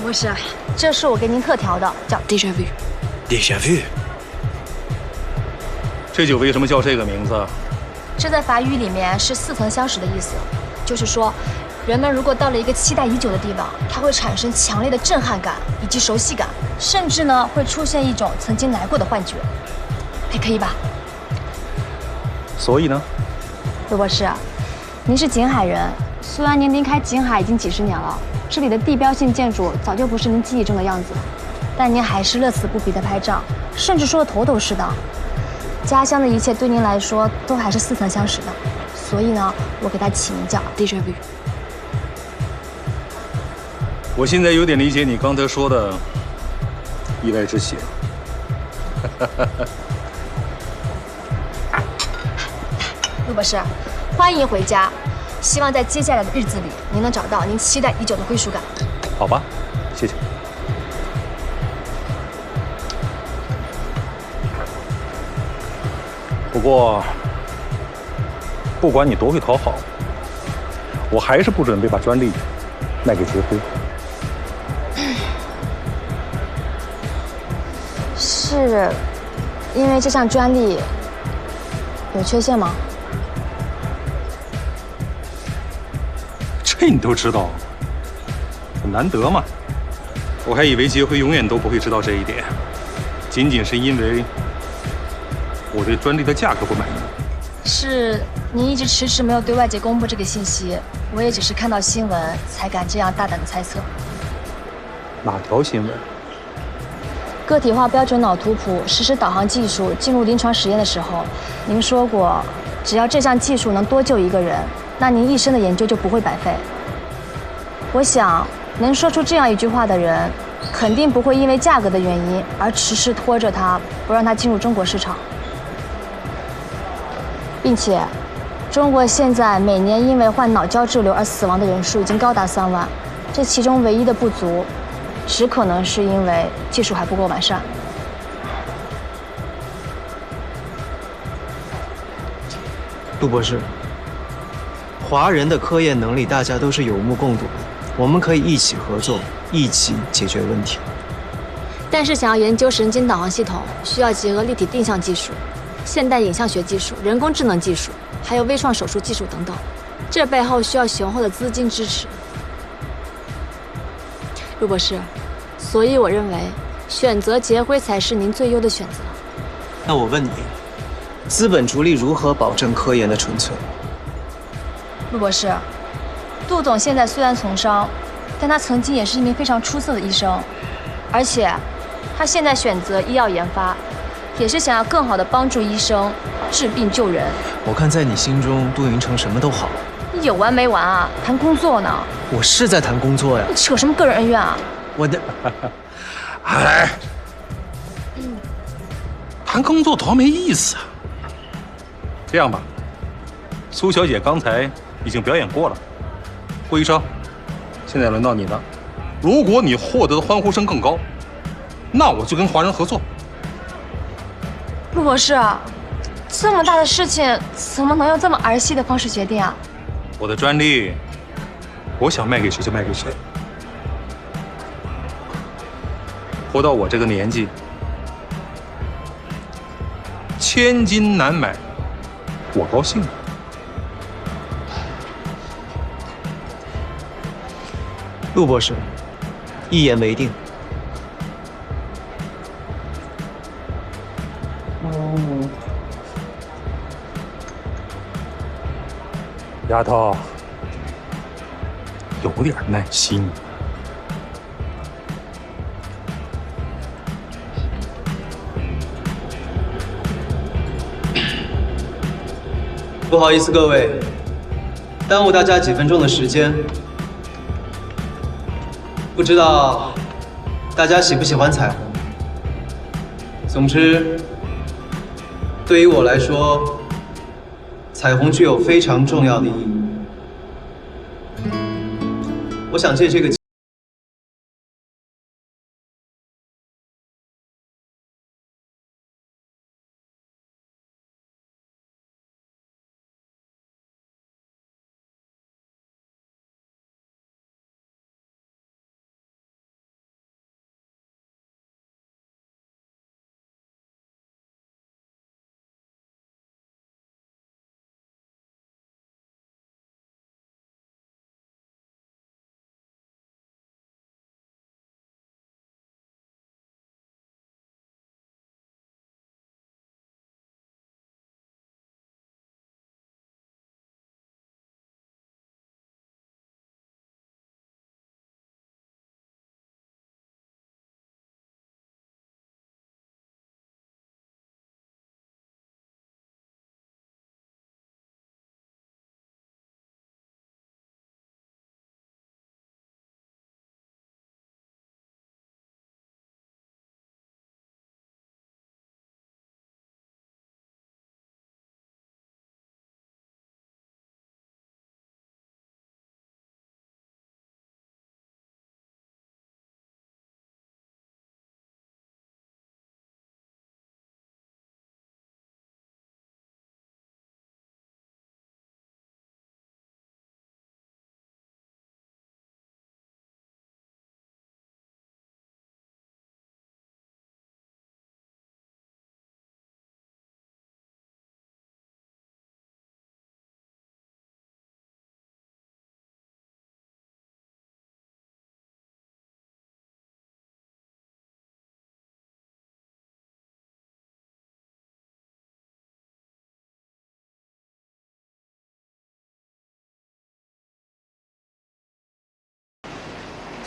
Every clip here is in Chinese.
不是，这是我给您特调的，叫 déjà vu。déjà vu。这酒为什么叫这个名字？这在法语里面是似曾相识的意思，就是说，人们如果到了一个期待已久的地方，它会产生强烈的震撼感以及熟悉感，甚至呢会出现一种曾经来过的幻觉，还可以吧？所以呢？陆博士，您是景海人，虽然您离开景海已经几十年了，这里的地标性建筑早就不是您记忆中的样子了，但您还是乐此不疲地拍照，甚至说得头头是道。家乡的一切对您来说都还是似曾相识的，所以呢，我给它起名叫 déjà vu。我现在有点理解你刚才说的意外之喜了。陆博士，欢迎回家，希望在接下来的日子里，您能找到您期待已久的归属感。好吧，谢谢。不过，不管你多会讨好，我还是不准备把专利卖给杰辉。是因为这项专利有缺陷吗？这你都知道，很难得嘛。我还以为杰辉永远都不会知道这一点，仅仅是因为我对专利的价格不满意。是您一直迟迟没有对外界公布这个信息，我也只是看到新闻才敢这样大胆的猜测。哪条新闻？个体化标准脑图谱实时导航技术进入临床实验的时候，您说过，只要这项技术能多救一个人，那您一生的研究就不会白费。我想，能说出这样一句话的人，肯定不会因为价格的原因而迟迟拖着它，不让它进入中国市场。并且，中国现在每年因为患脑胶质瘤而死亡的人数已经高达3万，这其中唯一的不足，只可能是因为技术还不够完善。杜博士，华人的科研能力大家都是有目共睹的，我们可以一起合作，一起解决问题。但是想要研究神经导航系统，需要结合立体定向技术、现代影像学技术、人工智能技术，还有微创手术技术等等，这背后需要雄厚的资金支持。陆博士，所以我认为选择杰辉才是您最优的选择。那我问你，资本逐利如何保证科研的纯粹？陆博士，杜总现在虽然从商，但他曾经也是一名非常出色的医生，而且他现在选择医药研发，也是想要更好的帮助医生治病救人。我看在你心中，杜云成什么都好。有完没完啊？谈工作呢？我是在谈工作呀。你扯什么个人恩怨啊？我的，哎，谈工作多没意思啊！这样吧，苏小姐刚才已经表演过了，郭医生，现在轮到你了。如果你获得的欢呼声更高，那我就跟华人合作。陆博士，这么大的事情怎么能用这么儿戏的方式决定啊？我的专利，我想卖给谁就卖给谁。活到我这个年纪，千金难买，我高兴。陆博士，一言为定。丫头，有点耐心。不好意思，各位，耽误大家几分钟的时间。不知道大家喜不喜欢彩虹？总之，对于我来说，彩虹具有非常重要的意义。我想借这个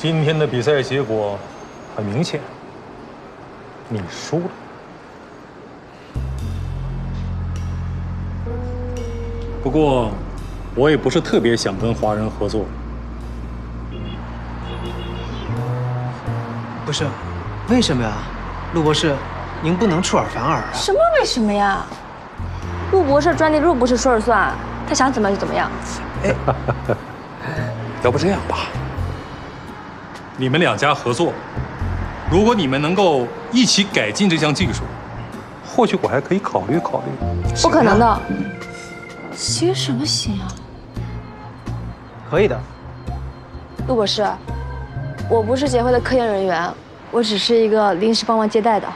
今天的比赛结果很明显，你输了。不过，我也不是特别想跟华人合作。不是，为什么呀，陆博士？您不能出尔反尔啊！什么为什么呀？陆博士专利，陆博士说了算，他想怎么样就怎么样。哎，要不这样吧，你们两家合作，如果你们能够一起改进这项技术，或许我还可以考虑考虑。不可能的。写什么信啊？可以的。陆博士，我不是协会的科研人员，我只是一个临时帮忙接待的。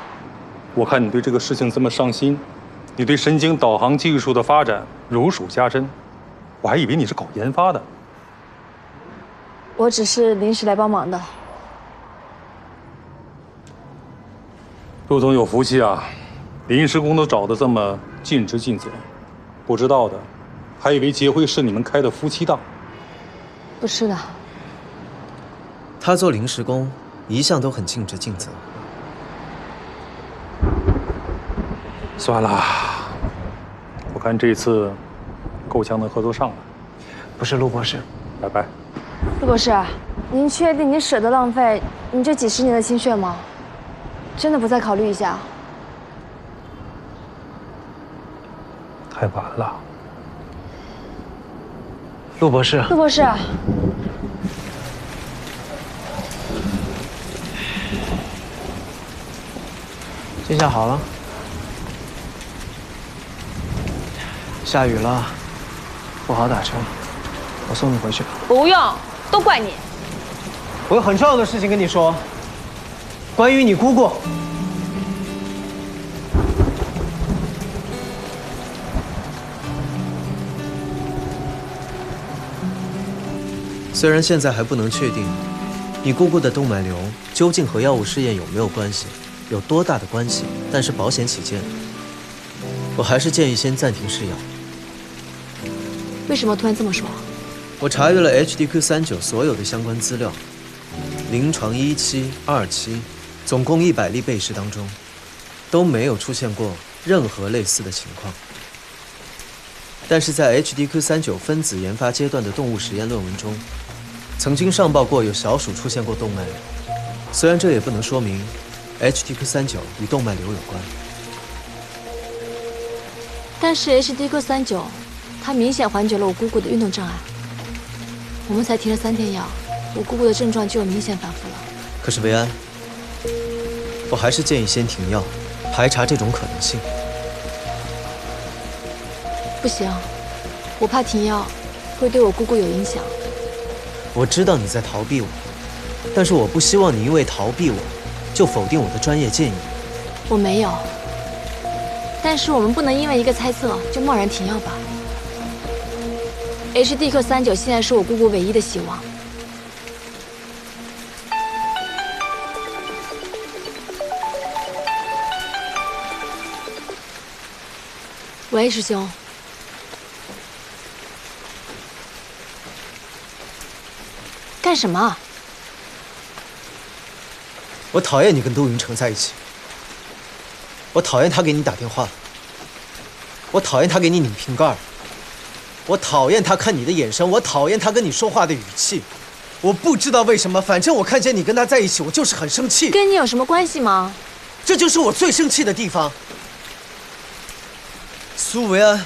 我看你对这个事情这么上心，你对神经导航技术的发展如数家珍，我还以为你是搞研发的。我只是临时来帮忙的。陆总有福气啊，临时工都找得这么尽职尽责。不知道的，还以为结会是你们开的夫妻档。不是的。他做临时工一向都很尽职尽责。算了，我看这次够呛能合作上了。不是陆博士，拜拜。陆博士，您确定您舍得浪费你这几十年的心血吗？真的不再考虑一下？太晚了。陆博士，陆博士，这下好了。下雨了，不好打车，我送你回去吧。不用，都怪你。我有很重要的事情跟你说，关于你姑姑。虽然现在还不能确定，你姑姑的动脉瘤究竟和药物试验有没有关系，有多大的关系，但是保险起见，我还是建议先暂停试药。为什么突然这么说？我查阅了 HDQ39所有的相关资料，临床1期、2期，总共100例被试当中，都没有出现过任何类似的情况。但是在 HDQ39分子研发阶段的动物实验论文中，曾经上报过有小鼠出现过动脉瘤，虽然这也不能说明 HDQ39与动脉瘤有关。但是 HDQ39，它明显缓解了我姑姑的运动障碍。我们才停了3天药，我姑姑的症状就有明显反复了。可是维安，我还是建议先停药，排查这种可能性。不行，我怕停药会对我姑姑有影响。我知道你在逃避我，但是我不希望你因为逃避我，就否定我的专业建议。我没有，但是我们不能因为一个猜测就贸然停药吧。HDQ39现在是我姑姑唯一的希望。喂，师兄。干什么？我讨厌你跟杜云成在一起，我讨厌他给你打电话，我讨厌他给你拧瓶盖，我讨厌他看你的眼神，我讨厌他跟你说话的语气。我不知道为什么，反正我看见你跟他在一起，我就是很生气。跟你有什么关系吗？这就是我最生气的地方。苏维安。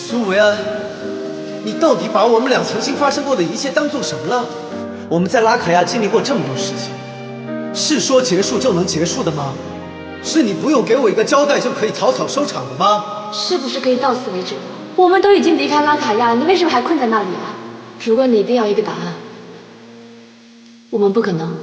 苏维安，你到底把我们俩曾经发生过的一切当做什么了？我们在拉卡亚经历过这么多事情，是说结束就能结束的吗？是你不用给我一个交代就可以草草收场的吗？是不是可以到此为止？我们都已经离开拉卡亚，你为什么还困在那里啊？如果你一定要一个答案，我们不可能。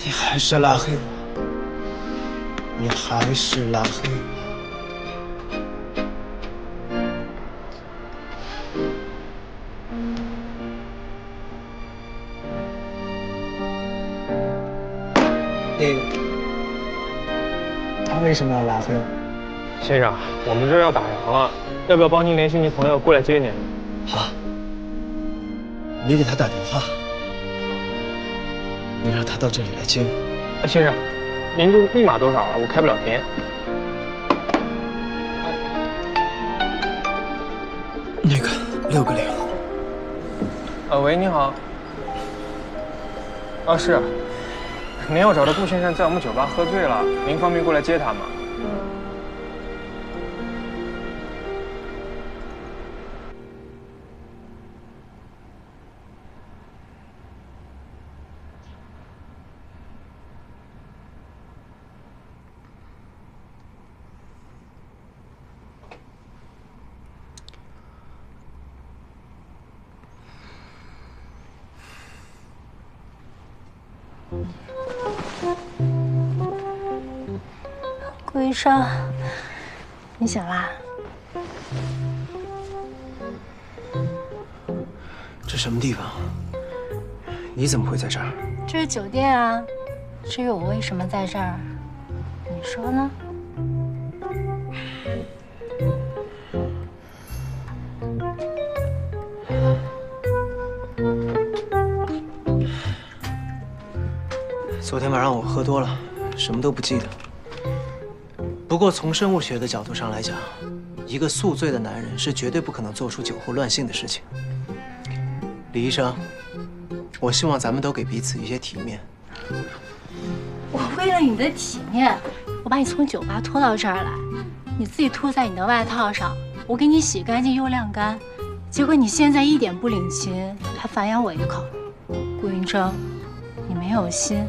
你还是拉黑我，你还是拉黑我。他为什么要拉黑我？先生，我们这儿要打烊了，要不要帮您联系您朋友过来接您？好，你给他打电话，你让他到这里来接我。先生，您这密码多少啊？我开不了店。那个6个0。喂，你好。是。您要找的顾先生在我们酒吧喝醉了，您方便过来接他吗？顾医生，你醒啦？这什么地方？你怎么会在这儿？这是酒店啊。至于我为什么在这儿，你说呢？昨天晚上我喝多了，什么都不记得。不过从生物学的角度上来讲，一个宿醉的男人是绝对不可能做出酒后乱性的事情。李医生，我希望咱们都给彼此一些体面。我为了你的体面，我把你从酒吧拖到这儿来，你自己吐在你的外套上，我给你洗干净又晾干，结果你现在一点不领情，还反咬我一口。顾云峥，你没有心。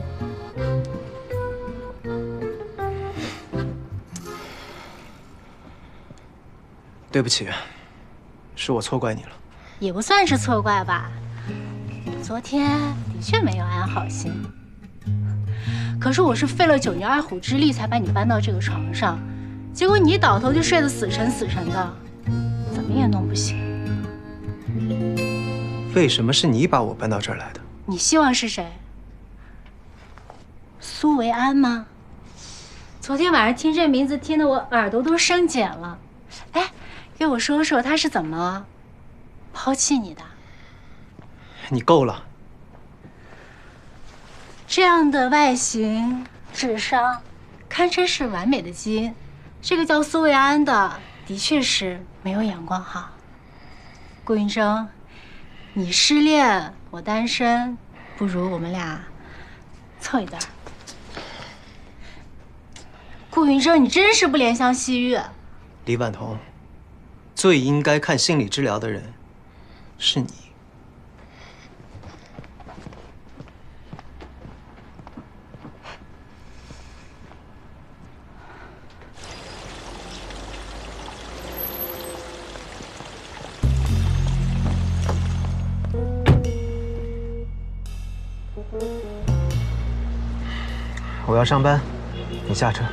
对不起，是我错怪你了。也不算是错怪吧，昨天的确没有安好心。可是我是费了9牛2虎之力才把你搬到这个床上，结果你一倒头就睡得死沉死沉的，怎么也弄不醒。为什么是你把我搬到这儿来的？你希望是谁？苏维安吗？昨天晚上听这名字听得我耳朵都生茧了。哎，给我说说他是怎么抛弃你的？你够了。这样的外形、智商，堪称是完美的基因。这个叫苏维安的，的确是没有眼光好。顾云峥，你失恋，我单身，不如我们俩凑一对儿。顾云峥，你真是不怜香惜玉。李婉彤，最应该看心理治疗的人是你。我要上班，你下车。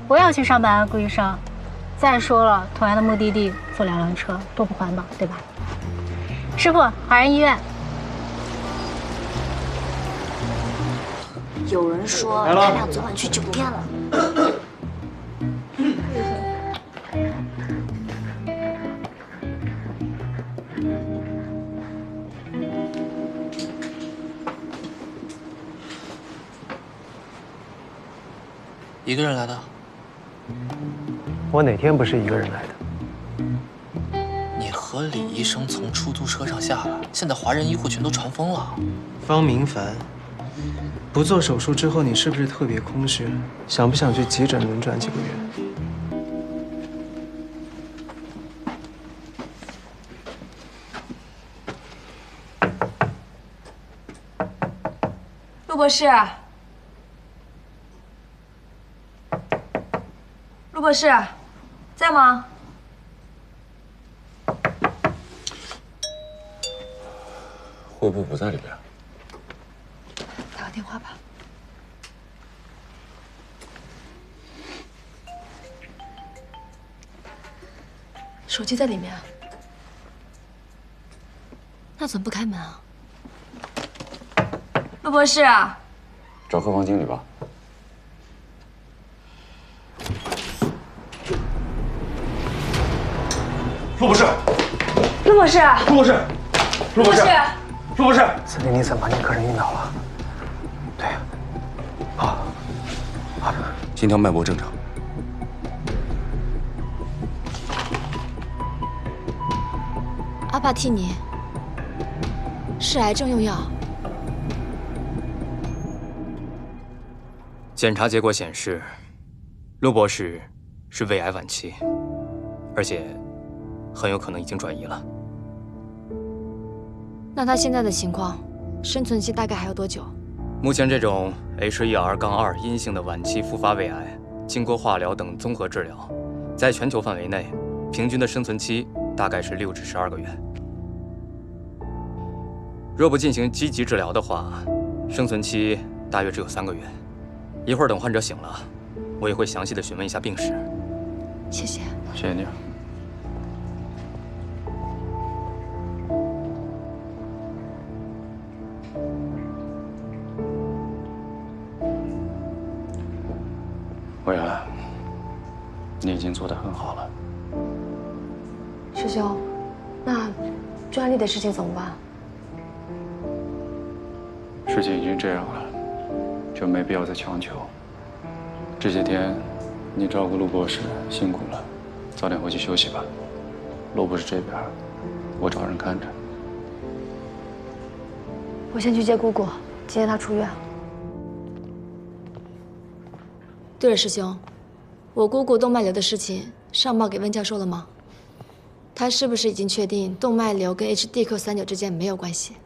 我也要去上班，顾医生。再说了，同样的目的地坐2辆车，多不环保，对吧？师傅，华人医院。有人说他俩昨晚去酒店了。一个人来的？我哪天不是一个人来的？你和李医生从出租车上下来，现在华人医护群都传疯了。方明凡，不做手术之后，你是不是特别空虚？想不想去急诊轮转几个月？ 陆博士，陆博士，在吗？户部不在里边。打个电话吧。手机在里面啊。那怎么不开门啊？ 陆博士，找贺方经理吧。陆博士，陆博士，陆博士，陆博士，陆博士，司令，你怎么把那客人晕倒了？对，心跳脉搏正常。阿帕替尼是癌症用药。 检查结果显示，陆博士是胃癌晚期，而且很有可能已经转移了。那他现在的情况，生存期大概还有多久？目前这种 HER-2 阴性的晚期复发胃癌，经过化疗等综合治疗，在全球范围内，平均的生存期大概是6至12个月。若不进行积极治疗的话，生存期大约只有3个月。 一会儿等患者醒了，我也会详细的询问一下病史。谢谢。谢谢你。魏安，你已经做得很好了。师兄，那专利的事情怎么办？事情已经这样了。 就没必要再强求。这些天，你照顾陆博士辛苦了，早点回去休息吧。陆博士这边，我找人看着。我先去接姑姑，今天她出院。对了，师兄，我姑姑动脉瘤的事情上报给温教授了吗？他是不是已经确定动脉瘤跟 HDQ39之间没有关系，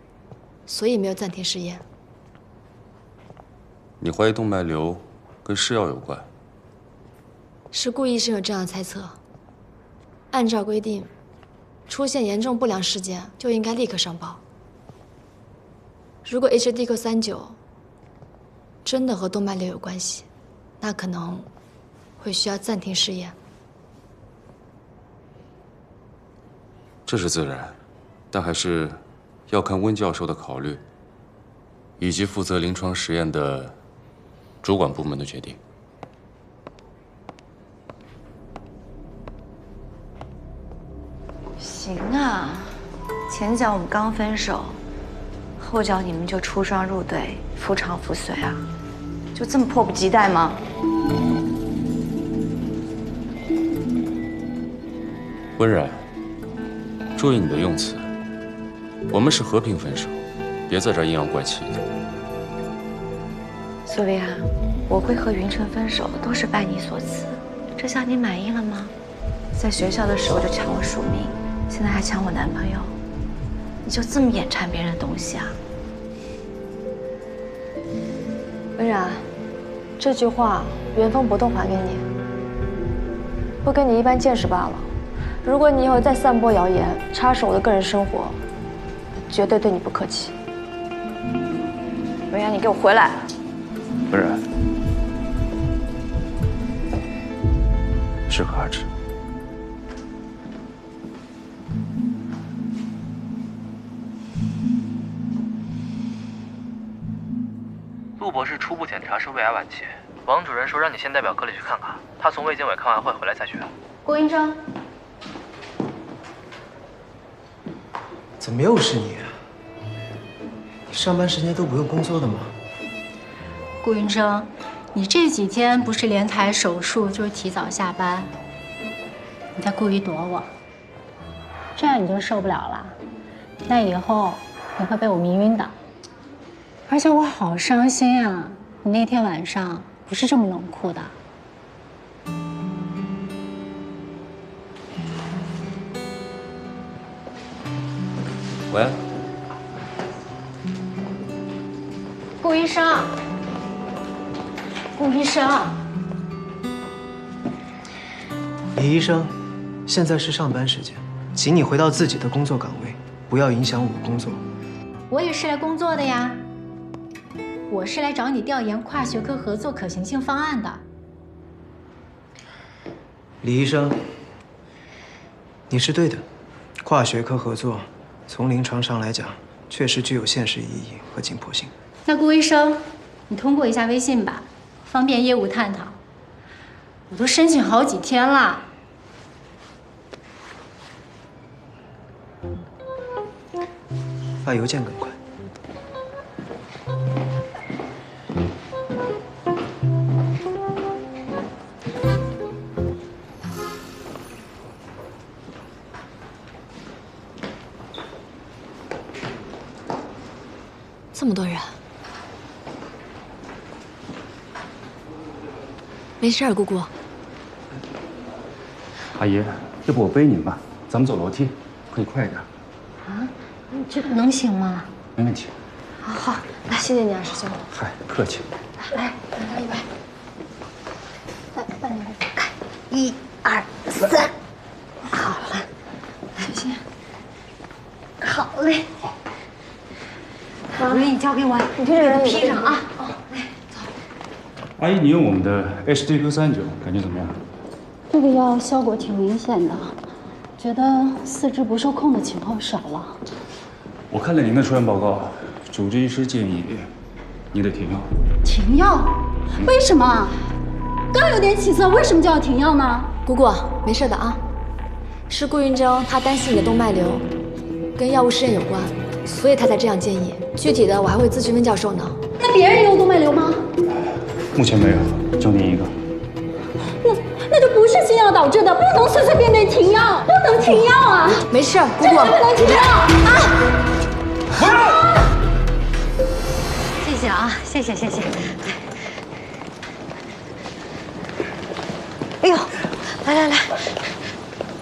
所以没有暂停试验？ 你怀疑动脉瘤跟吃药有关？是顾医生有这样的猜测。按照规定，出现严重不良事件就应该立刻上报。如果 HDQ39真的和动脉瘤有关系，那可能会需要暂停试验。这是自然，但还是要看温教授的考虑，以及负责临床实验的 主管部门的决定。行啊，前脚我们刚分手，后脚你们就出双入对，夫唱妇随啊，就这么迫不及待吗？温然，注意你的用词，我们是和平分手，别在这儿阴阳怪气的。 苏薇安，我会和云晨分手都是拜你所赐，这下你满意了吗？在学校的时候就抢我署名，现在还抢我男朋友，你就这么眼馋别人的东西啊？温然，这句话原封不动还给你，不跟你一般见识罢了。如果你以后再散播谣言，插手我的个人生活，绝对对你不客气。薇安，你给我回来！ 温然，适可而止。陆博士初步检查是胃癌晚期，王主任说让你先代表科里去看看，他从卫健委开完会回来再去。郭云峥，怎么又是你啊？你上班时间都不用工作的吗？顾云峥，你这几天不是连台手术，就是提早下班，你在故意躲我，这样你就受不了了。那以后你会被我迷晕的。而且我好伤心啊，你那天晚上不是这么冷酷的。喂，顾医生，顾医生，李医生，现在是上班时间，请你回到自己的工作岗位，不要影响我工作。我也是来工作的呀，我是来找你调研跨学科合作可行性方案的。李医生，你是对的，跨学科合作从临床上来讲，确实具有现实意义和紧迫性。那顾医生，你通过一下微信吧，方便业务探讨。我都申请好几天了。发邮件更快。这么多人，没事儿，姑姑。阿姨，要不我背您吧？咱们走楼梯，可以快一点。啊，这能行吗？没问题。好，来，谢谢你啊，师兄。嗨，客气。来，来一杯。来，慢点，看，1、2、3，好了，谢谢。好嘞。好嘞，你交给我，你这个披上啊。哦，来，走。阿姨，你用我们的 HDQ39感觉怎么样？这个药效果挺明显的，觉得四肢不受控的情况少了。我看了您的出院报告，主治医师建议你得停药。停药？为什么？刚有点起色，为什么就要停药呢？姑姑，没事的啊，是顾云峥他担心你的动脉瘤跟药物试验有关，所以他才这样建议。具体的我还会咨询温教授呢。那别人也有动脉瘤吗？目前没有，就您一个。那就不是新药导致的，不能随随便便停药，不能停药啊！没事，姑姑，真的不能停药啊！不要！谢谢啊，谢谢谢谢。哎呦，来来来，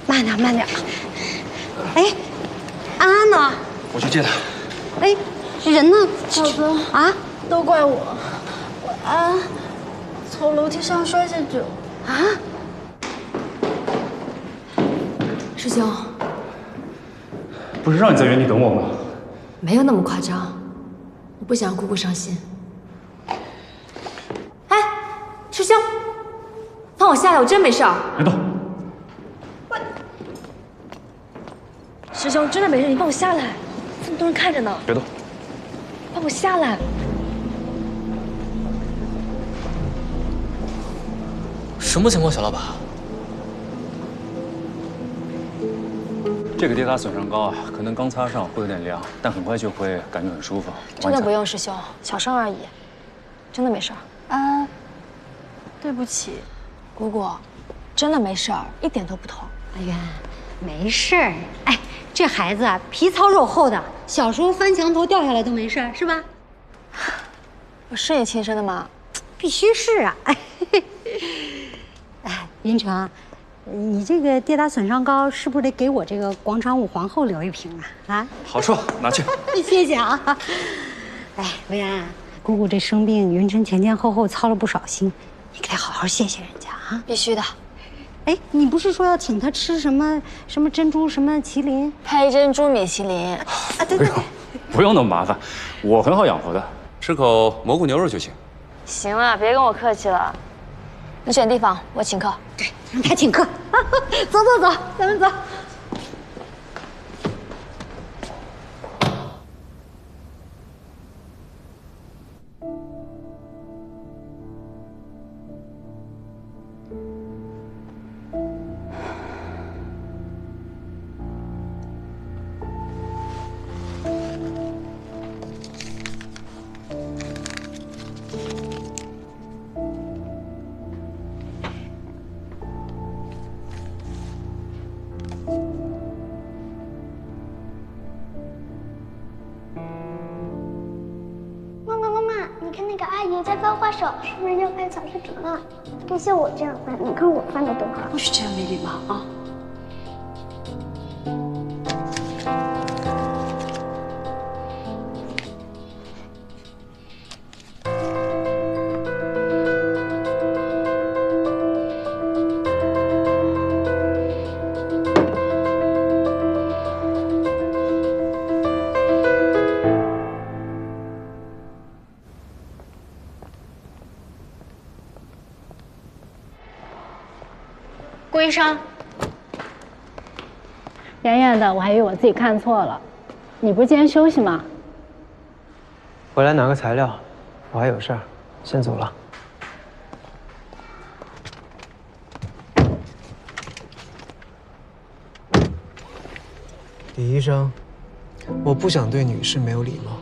慢点慢点。哎，安安呢？我去接他。哎，人呢？小哥啊，都怪我，安从楼梯上摔下去了。啊？师兄，不是让你在原地等我吗？没有那么夸张，我不想让姑姑伤心。哎，师兄，放我下来，我真没事儿。别动！师兄，真的没事，你放我下来，这么多人看着呢。别动！放我下来。什么情况，小老板？这个跌打损伤膏啊，可能刚擦上会有点凉，但很快就会感觉很舒服。真的不用，师兄，小伤而已，真的没事儿。啊，对不起，姑姑，真的没事儿，一点都不痛。哎呀，没事儿。哎，这孩子啊，皮糙肉厚的，小时候翻墙头掉下来都没事儿，是吧？我是你亲生的吗？必须是啊！哎，云成，你这个跌打损伤膏是不是得给我这个广场舞皇后留一瓶啊？啊，好说，拿去。谢谢啊。哎，维安，姑姑这生病，云晨前前后后操了不少心，你给她好好谢谢人家啊！必须的。哎，你不是说要请她吃什么珍珠什么麒麟？黑珍珠米其林。啊，对对对。不用那么麻烦，我很好养活的，吃口蘑菇牛肉就行。行了，别跟我客气了。你选地方，我请客。对，让他请客。走走走，咱们走。你在翻花手，是不是要拍早视频了？别像我这样翻，你看我翻的多好。不许这样没礼貌啊！顾医生，远远的，我还以为我自己看错了。你不是今天休息吗？回来拿个材料，我还有事儿，先走了。李医生，我不想对女士没有礼貌，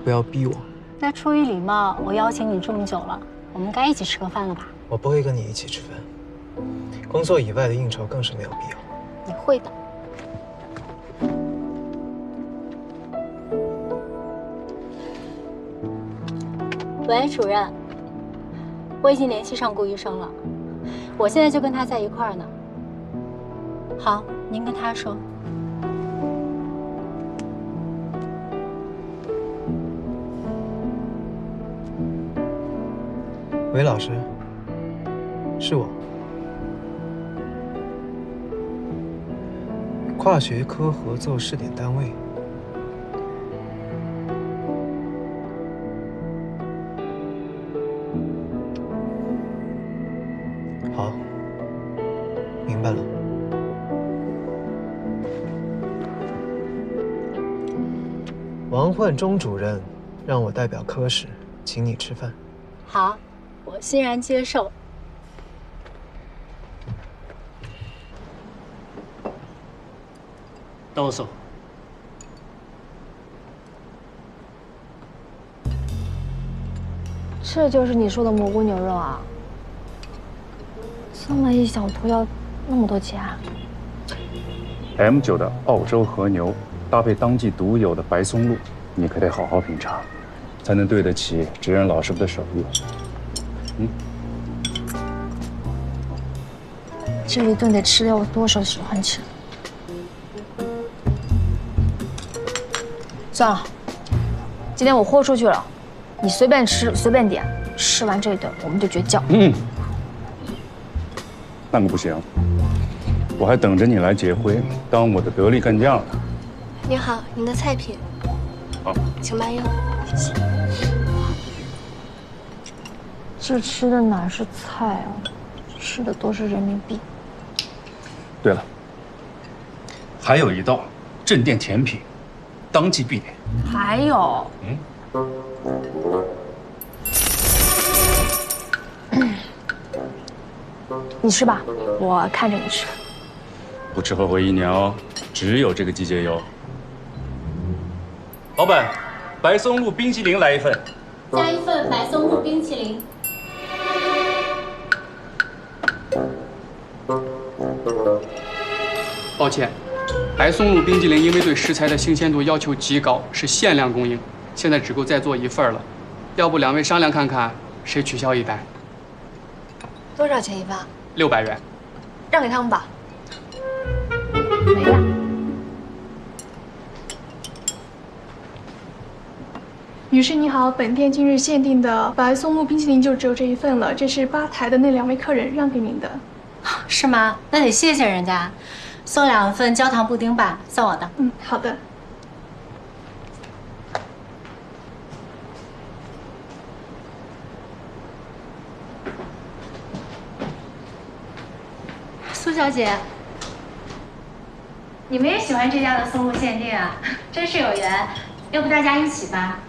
不要逼我。那出于礼貌，我邀请你这么久了，我们该一起吃个饭了吧？我不会跟你一起吃饭，工作以外的应酬更是没有必要。你会的。喂，主任，我已经联系上顾医生了，我现在就跟他在一块儿呢。好，您跟他说。喂，老师，是我。跨学科合作试点单位。好，明白了。王焕忠主任让我代表科室请你吃饭。好，我欣然接受。どうぞ。这就是你说的蘑菇牛肉啊？这么一小坨要那么多钱啊？ M9的澳洲和牛搭配当季独有的白松露，你可得好好品尝，才能对得起职人老师傅的手艺。这一顿得吃掉我多少喜欢吃？算了，今天我豁出去了，你随便吃随便点，吃完这一顿我们就绝交。那可不行，我还等着你来结婚，当我的得力干将呢。您好，您的菜品。好，请慢用。谢谢。这吃的哪是菜啊，吃的都是人民币。对了，还有一道镇店甜品，当季必点。还有，你吃吧，我看着你吃。不吃后悔1年哦，只有这个季节有。老板，白松露冰淇淋来一份。加一份白松露冰淇淋。抱歉，白松露冰激凌因为对食材的新鲜度要求极高，是限量供应，现在只够再做1份了。要不2位商量看看，谁取消一单多少钱一份？600元。让给他们吧。没了。女士你好，本店今日限定的白松露冰淇淋就只有这一份了，这是吧台的那2位客人让给您的。是吗？那得谢谢人家，送2份焦糖布丁吧，算我的。好的。苏小姐，你们也喜欢这家的松露限定啊？真是有缘，要不大家一起吧？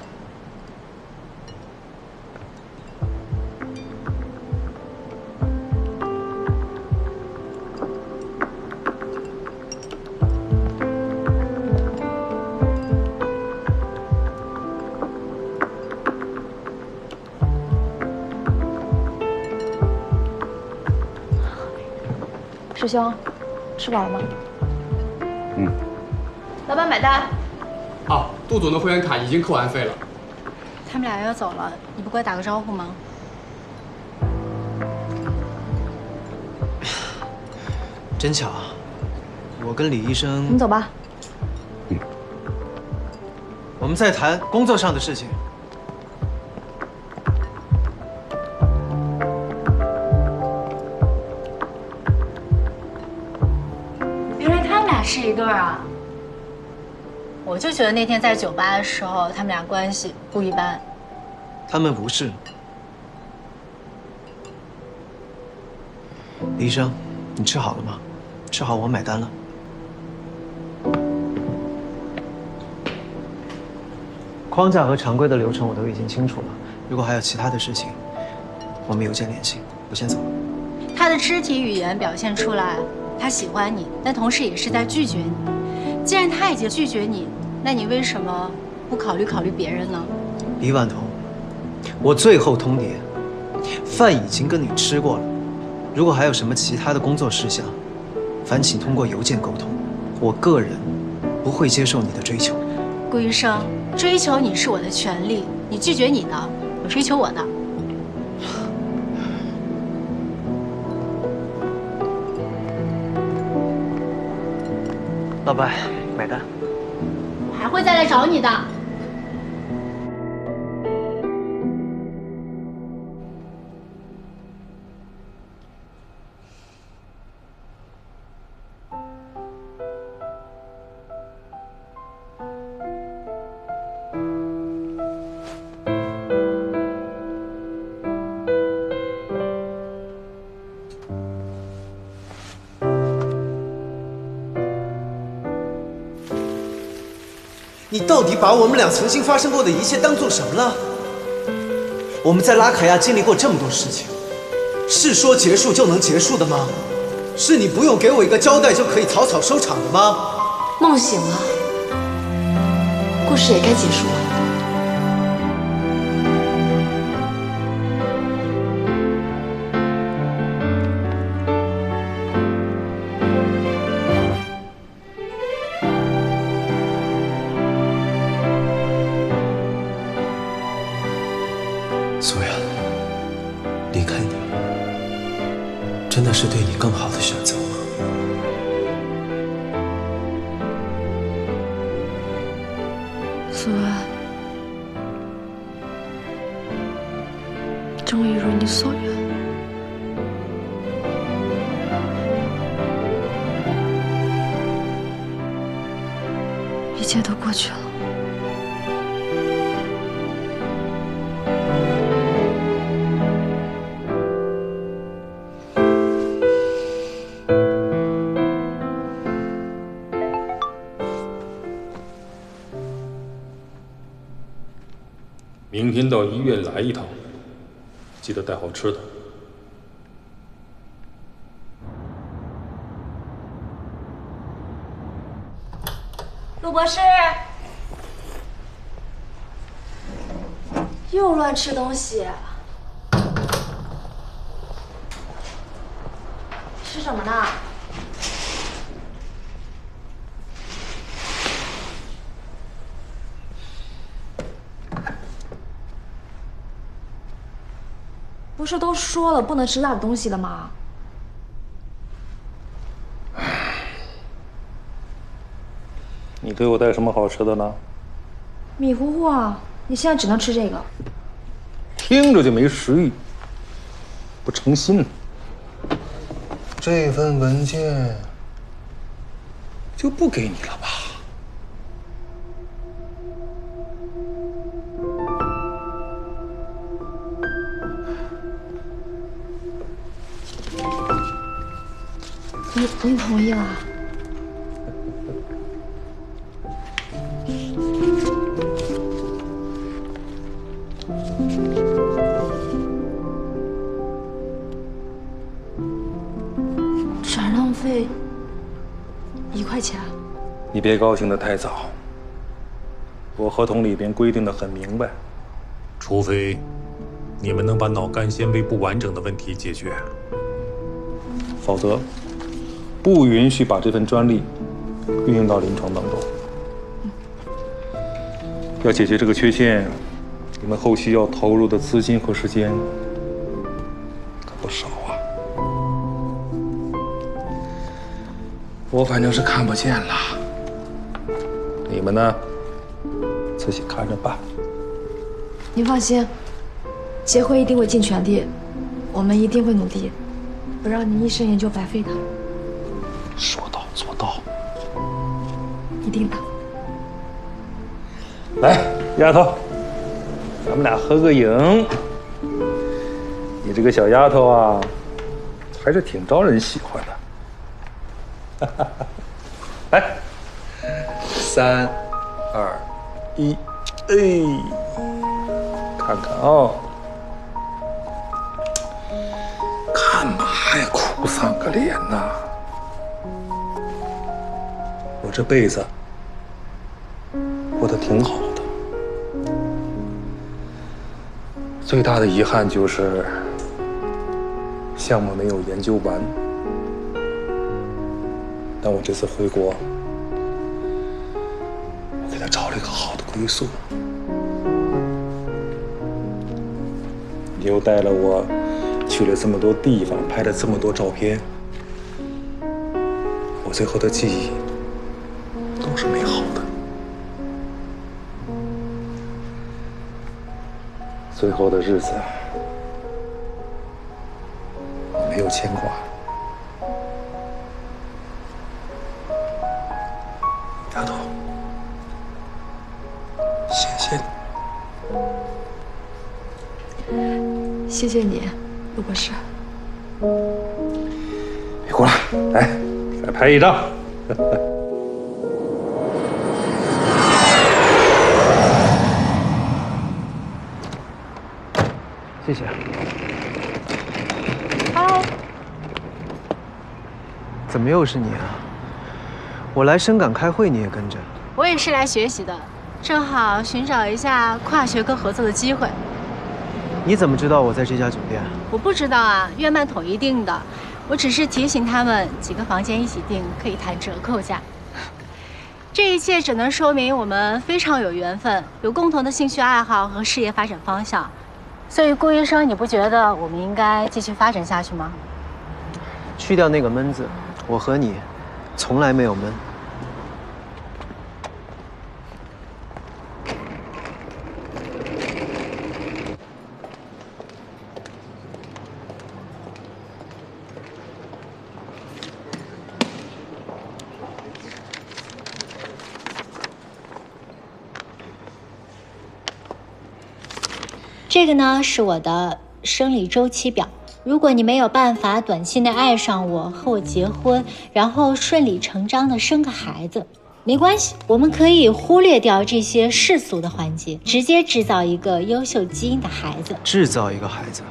师兄，吃饱了吗？老板买单。杜总的会员卡已经扣完费了。他们俩要走了，你不过来打个招呼吗？真巧，我跟李医生，你走吧。我们在谈工作上的事情。原来他们俩是一对儿啊！我就觉得那天在酒吧的时候，他们俩关系不一般。他们不是。李医生，你吃好了吗？吃好，我买单了。框架和常规的流程我都已经清楚了，如果还有其他的事情，我们邮件联系。我先走了。他的肢体语言表现出来，他喜欢你，但同时也是在拒绝你。既然他已经拒绝你，那你为什么不考虑别人呢？李婉彤，我最后通牒，饭已经跟你吃过了。如果还有什么其他的工作事项，烦请通过邮件沟通。我个人不会接受你的追求。顾医生，追求你是我的权利，你拒绝你的，我追求我的。老白，买单。我还会再来找你的。你到底把我们俩曾经发生过的一切当做什么了？我们在拉卡亚经历过这么多事情，是说结束就能结束的吗？是你不用给我一个交代就可以草草收场的吗？梦醒了，故事也该结束了。苏雅，离开你，真的是对你更好的选择吗？苏安，终于如你所愿，一切都过去了。明天到医院来一趟，记得带好吃的。陆博士，又乱吃东西，吃什么呢？不是都说了不能吃辣的东西了吗？你给我带什么好吃的呢？米糊糊啊，你现在只能吃这个。听着就没食欲，不诚心。这份文件就不给你了吧？你同意了？转让费1块钱。你别高兴得太早。我合同里边规定的很明白，除非你们能把脑干纤维不完整的问题解决，否则不允许把这份专利运用到临床当中。要解决这个缺陷，你们后续要投入的资金和时间可不少啊。我反正是看不见了，你们呢，自己看着办。您放心，协会一定会尽全力，我们一定会努力，不让您一生研究白费的。说到做到，一定的。来，丫头，咱们俩合个影。你这个小丫头啊，还是挺招人喜欢的。来，3、2、1，哎，看看啊，干嘛呀，哭丧个脸呐！我这辈子过得挺好的，最大的遗憾就是项目没有研究完。但我这次回国，我给他找了一个好的归宿。你又带了我去了这么多地方，拍了这么多照片，我最后的记忆都是美好的。最后的日子，我没有牵挂。丫头，谢谢你。谢谢你，陆博士。别哭了，来，再拍一张。谢谢。嗨，怎么又是你啊？我来深港开会，你也跟着？我也是来学习的，正好寻找一下跨学科合作的机会。你怎么知道我在这家酒店？我不知道啊，院办统一定的。我只是提醒他们，几个房间一起订可以谈折扣价。这一切只能说明我们非常有缘分，有共同的兴趣爱好和事业发展方向。所以顾医生，你不觉得我们应该继续发展下去吗？去掉那个闷字，我和你从来没有闷。这个呢是我的生理周期表。如果你没有办法短期内爱上我，和我结婚，然后顺理成章的生个孩子，没关系，我们可以忽略掉这些世俗的环节，直接制造一个优秀基因的孩子。制造一个孩子？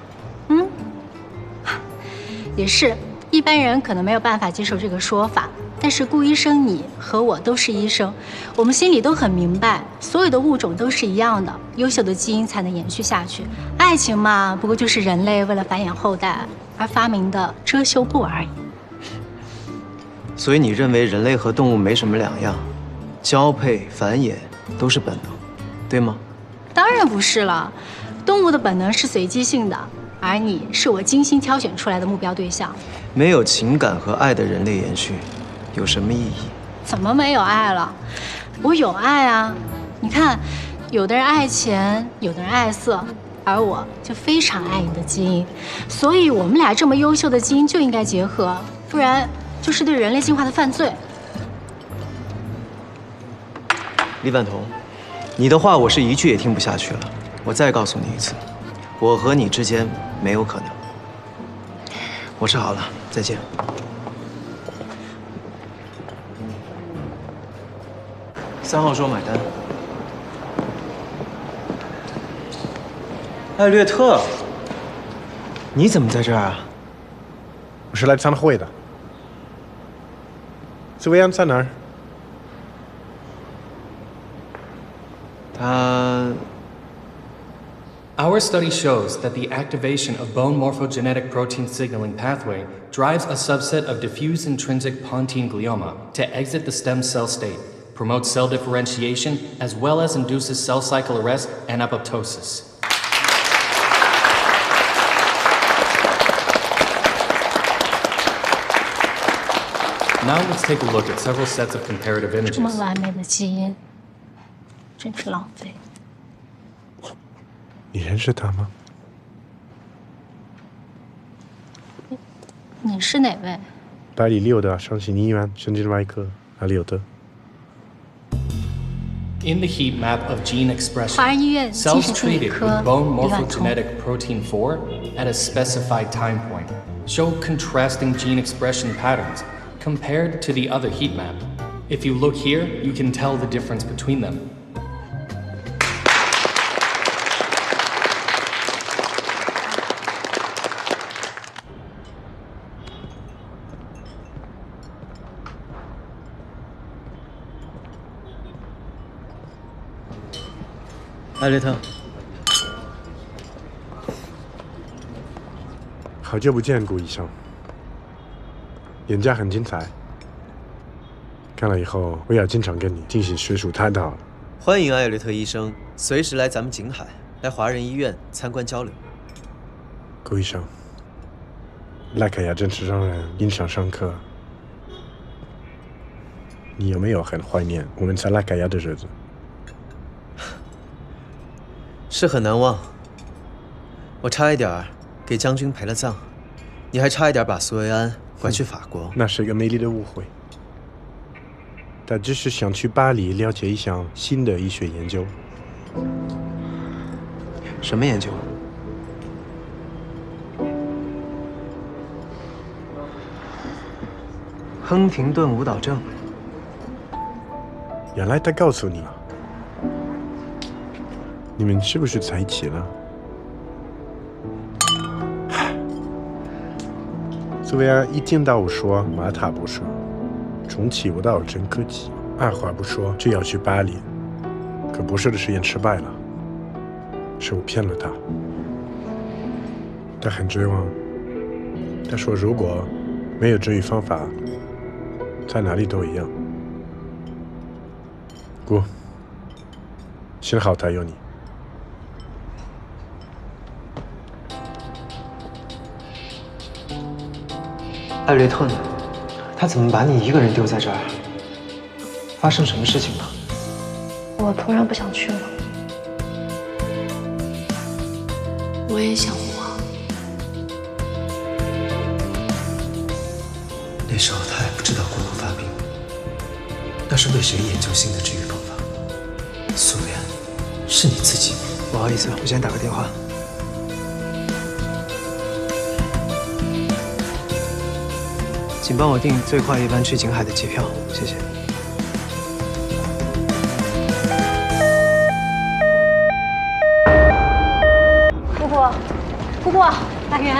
也是，一般人可能没有办法接受这个说法，但是顾医生你和我都是医生，我们心里都很明白，所有的物种都是一样的，优秀的基因才能延续下去。爱情嘛，不过就是人类为了繁衍后代而发明的遮羞布而已。所以你认为人类和动物没什么两样，交配繁衍都是本能，对吗？当然不是了，动物的本能是随机性的，而你是我精心挑选出来的目标对象。没有情感和爱的人类延续有什么意义？怎么没有爱了？我有爱啊！你看，有的人爱钱，有的人爱色，而我就非常爱你的基因。所以我们俩这么优秀的基因就应该结合，不然就是对人类进化的犯罪。李婉彤，你的话我是一句也听不下去了。我再告诉你一次，我和你之间没有可能。我吃好了，再见。3号桌买单。艾略特，你怎么在这儿啊？我是来参会的。苏维安在哪儿？他。Our study shows that the activation of bone morphogenetic protein signaling pathway drives a subset of diffuse intrinsic pontine glioma to exit the stem cell state, promotes cell differentiation, as well as induces cell cycle arrest and apoptosis. Now let's take a look at several sets of comparative 这么 images. 完美的基因，真是浪费。你认识他吗？你是哪位？巴黎6的上行医院神经外科哪里有的？ In the heat map of gene expression, 华人医院精 cells 神病理 treated 科 with bone 李婉彤。 morphogenetic protein 4 at a specified time point show contrasting gene expression patterns compared to the other heat map. If you look here, you can tell the difference between them. 艾略特，好久不见，顾医生。演讲很精彩，看了以后我要经常跟你进行学术探讨了。欢迎艾略特医生随时来咱们景海，来华人医院参观交流。顾医生，拉凯亚真是让人印象深刻。你有没有很怀念我们在拉凯亚的日子？ 是很难忘。我差一点给将军陪了葬，你还差一点把苏维安拐去法国。那是个美丽的误会。他只是想去巴黎了解一项新的医学研究。什么研究？亨廷顿舞蹈症。原来他告诉你了。 你们是不是在一起了？苏维安一听到我说骂他不说，重启舞蹈真客气，二话不说就要去巴黎。可博士的实验失败了，是我骗了他。他很绝望，他说如果没有治愈方法，在哪里都一样。姑，幸好他有你。 艾略特呢？他怎么把你一个人丢在这儿？发生什么事情了？我突然不想去了。我也想活。那时候他还不知道过度发病，那是为谁研究新的治愈方法？苏维安，是你自己。不好意思，我先打个电话。 请帮我订最快一班去景海的机票，谢谢。姑姑，姑姑，大元，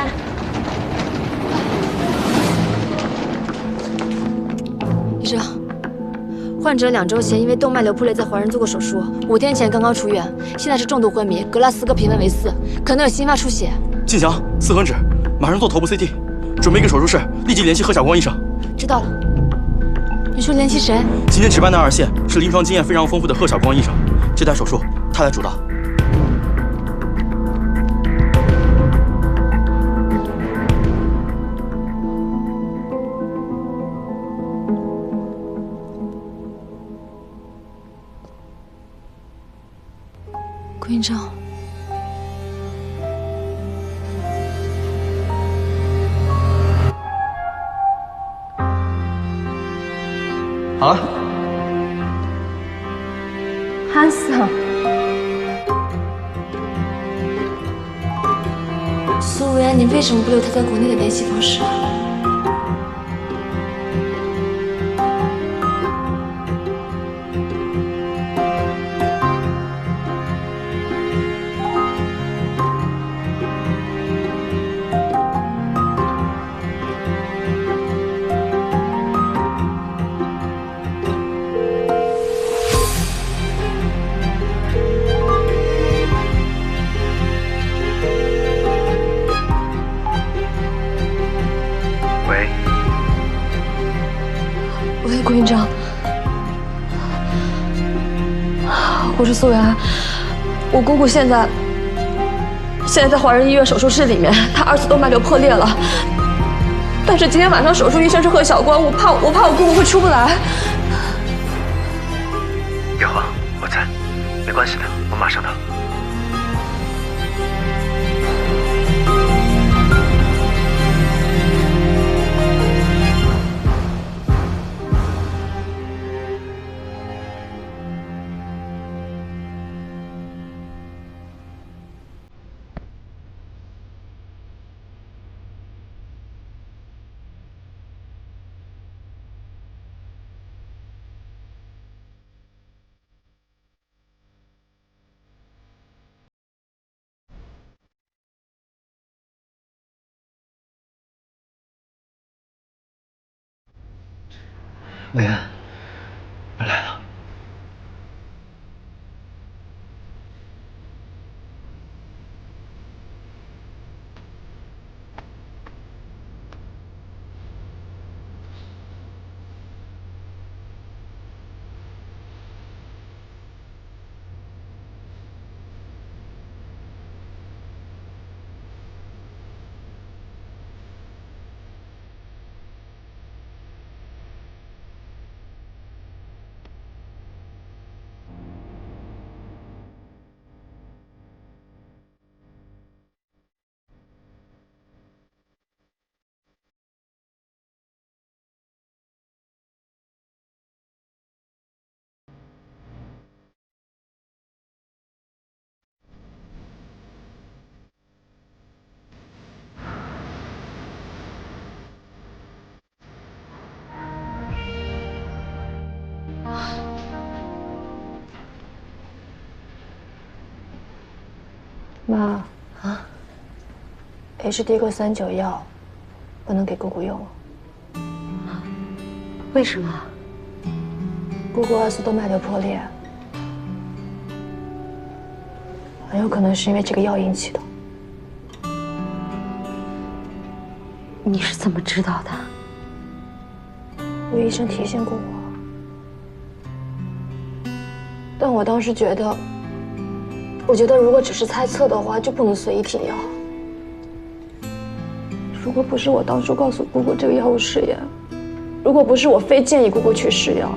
医生，患者2周前因为动脉瘤破裂在华人做过手术，5天前刚刚出院，现在是重度昏迷，格拉斯哥评分为4，可能有心发出血。靳翔，4横指，马上做头部 CT。 准备给手术室，立即联系贺晓光医生。知道了。你说联系谁？今天值班的2线是临床经验非常丰富的贺晓光医生，这台手术他来主导。顾院长。 好了，韩桑，苏维安，你为什么不留他在国内的联系方式啊？不是苏源，我姑姑现在在华人医院手术室里面，她2次动脉瘤破裂了。但是今天晚上手术医生是贺晓光，我怕我姑姑会出不来。别慌，我在，没关系的，我马上到。薇安，我来了。妈啊 ，HD 克39药不能给姑姑用了。为什么？姑姑2次动脉瘤破裂，很有可能是因为这个药引起的。你是怎么知道的？我医生提醒过我，但我当时觉得如果只是猜测的话，就不能随意停药。如果不是我当初告诉姑姑这个药物试验，如果不是我非建议姑姑去试药，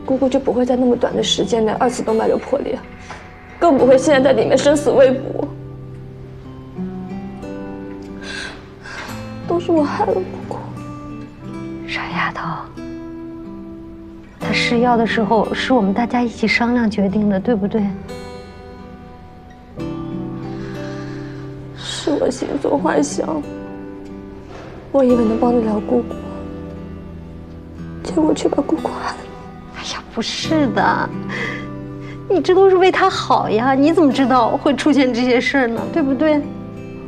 姑姑就不会在那么短的时间内2次动脉瘤破裂，更不会现在在里面生死未卜。都是我害了姑姑。傻丫头，她试药的时候是我们大家一起商量决定的，对不对？是我心存幻想，我以为能帮得了姑姑，结果却把姑姑害了。哎呀，不是的，你这都是为她好呀，你怎么知道会出现这些事儿呢？对不对？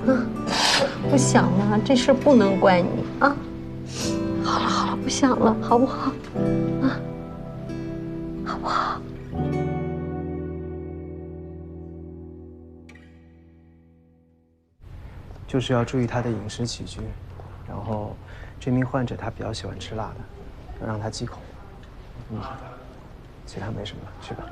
啊，不想了，这事儿不能怪你啊。好了好了，不想了，好不好？啊，好不好？就是要注意他的饮食起居，然后这名患者他比较喜欢吃辣的，要让他忌口。其他没什么了，去吧。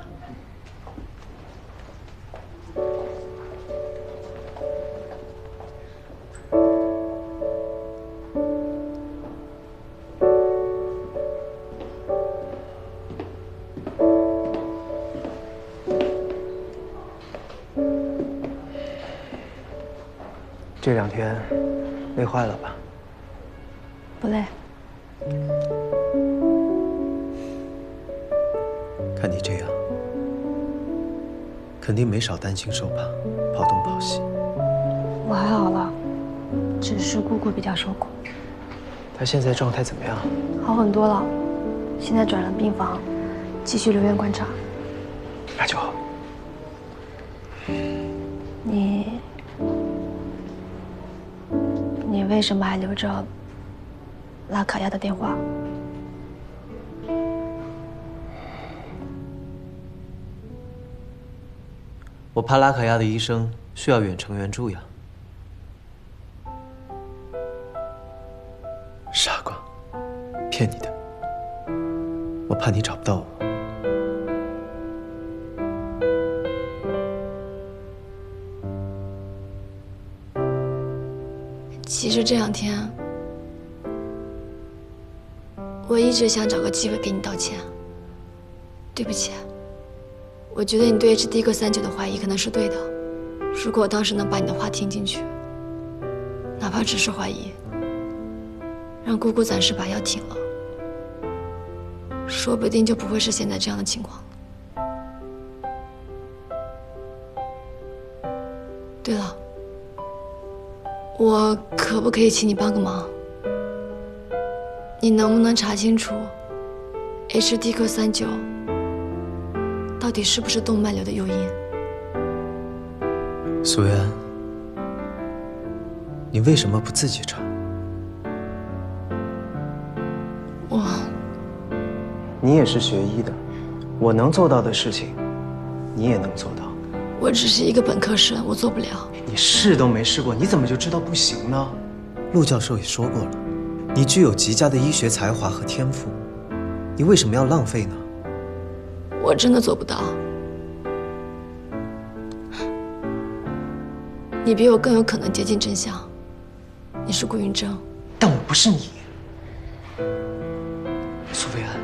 这2天累坏了吧？不累。看你这样，肯定没少担惊受怕，跑东跑西。我还好了，只是姑姑比较受苦。她现在状态怎么样？好很多了，现在转了病房，继续留院观察。那就好。你为什么还留着拉卡亚的电话？我怕拉卡亚的医生需要远程援助呀。傻瓜，骗你的。我怕你找不到我。实这2天，我一直想找个机会给你道歉。对不起，我觉得你对 HD 克39的怀疑可能是对的。如果我当时能把你的话听进去，哪怕只是怀疑，让姑姑暂时把药停了，说不定就不会是现在这样的情况。对了，我可不可以请你帮个忙？你能不能查清楚 HD 克39到底是不是动脉瘤的诱因？苏维安，你为什么不自己查？你也是学医的，我能做到的事情，你也能做到。我只是一个本科生，我做不了。你试都没试过，你怎么就知道不行呢？陆教授也说过了，你具有极佳的医学才华和天赋，你为什么要浪费呢？我真的做不到。你比我更有可能接近真相。你是顾云峥，但我不是你。苏菲安，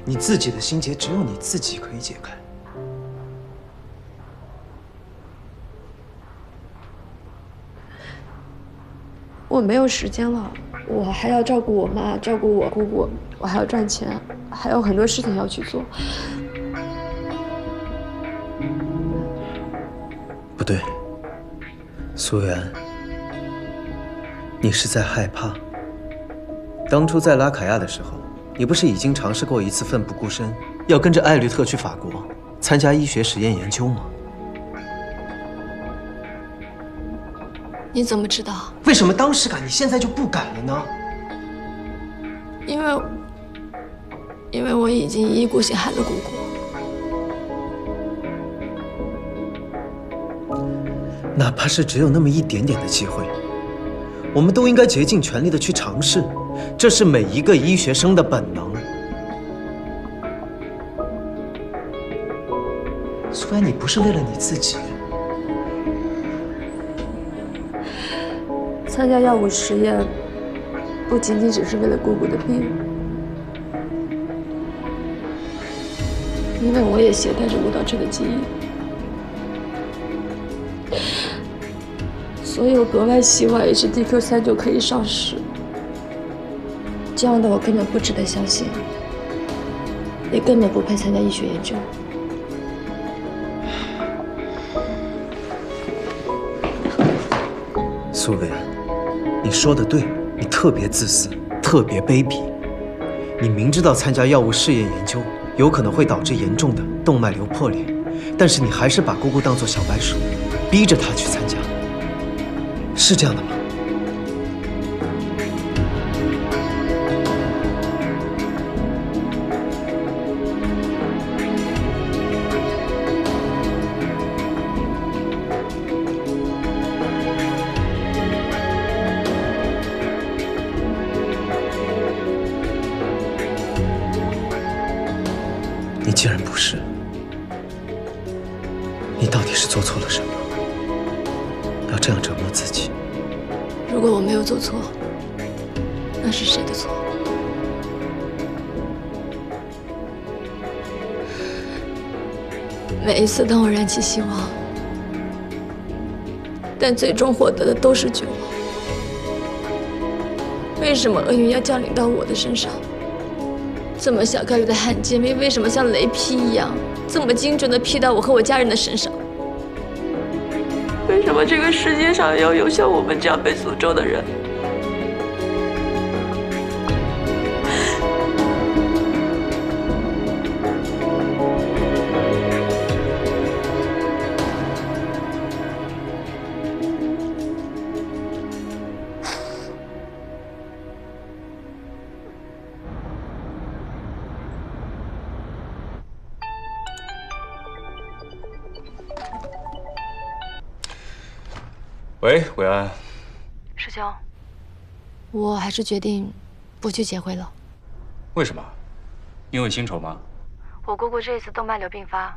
你自己的心结只有你自己可以解开。我没有时间了，我还要照顾我妈，照顾我姑姑，我还要赚钱，还有很多事情要去做。不对，苏维安，你是在害怕。当初在拉卡亚的时候，你不是已经尝试过一次奋不顾身，要跟着艾略特去法国参加医学实验研究吗？你怎么知道？为什么当时敢，你现在就不敢了呢？因为我已经一意孤行害了姑姑。哪怕是只有那么一点点的机会，我们都应该竭尽全力的去尝试，这是每一个医学生的本能。苏菲安，你不是为了你自己。参加药物实验，不仅仅只是为了姑姑的病，因为我也携带着舞蹈车的基因，所以我格外希望 HDQ39可以上市。这样的我根本不值得相信，也根本不配参加医学研究。苏维安，你说的对，你特别自私，特别卑鄙。你明知道参加药物试验研究有可能会导致严重的动脉瘤破裂，但是你还是把姑姑当作小白鼠，逼着她去参加，是这样的吗？你既然不是，你到底是做错了什么？要这样折磨自己？如果我没有做错，那是谁的错？每一次当我燃起希望，但最终获得的都是绝望。为什么厄运要降临到我的身上？这么小概率的罕见病，为什么像雷劈一样，这么精准地劈到我和我家人的身上？为什么这个世界上要有像我们这样被诅咒的人？喂，伟安。师兄，我还是决定不去结会了。为什么？因为新仇吗？我姑姑这次动脉瘤并发，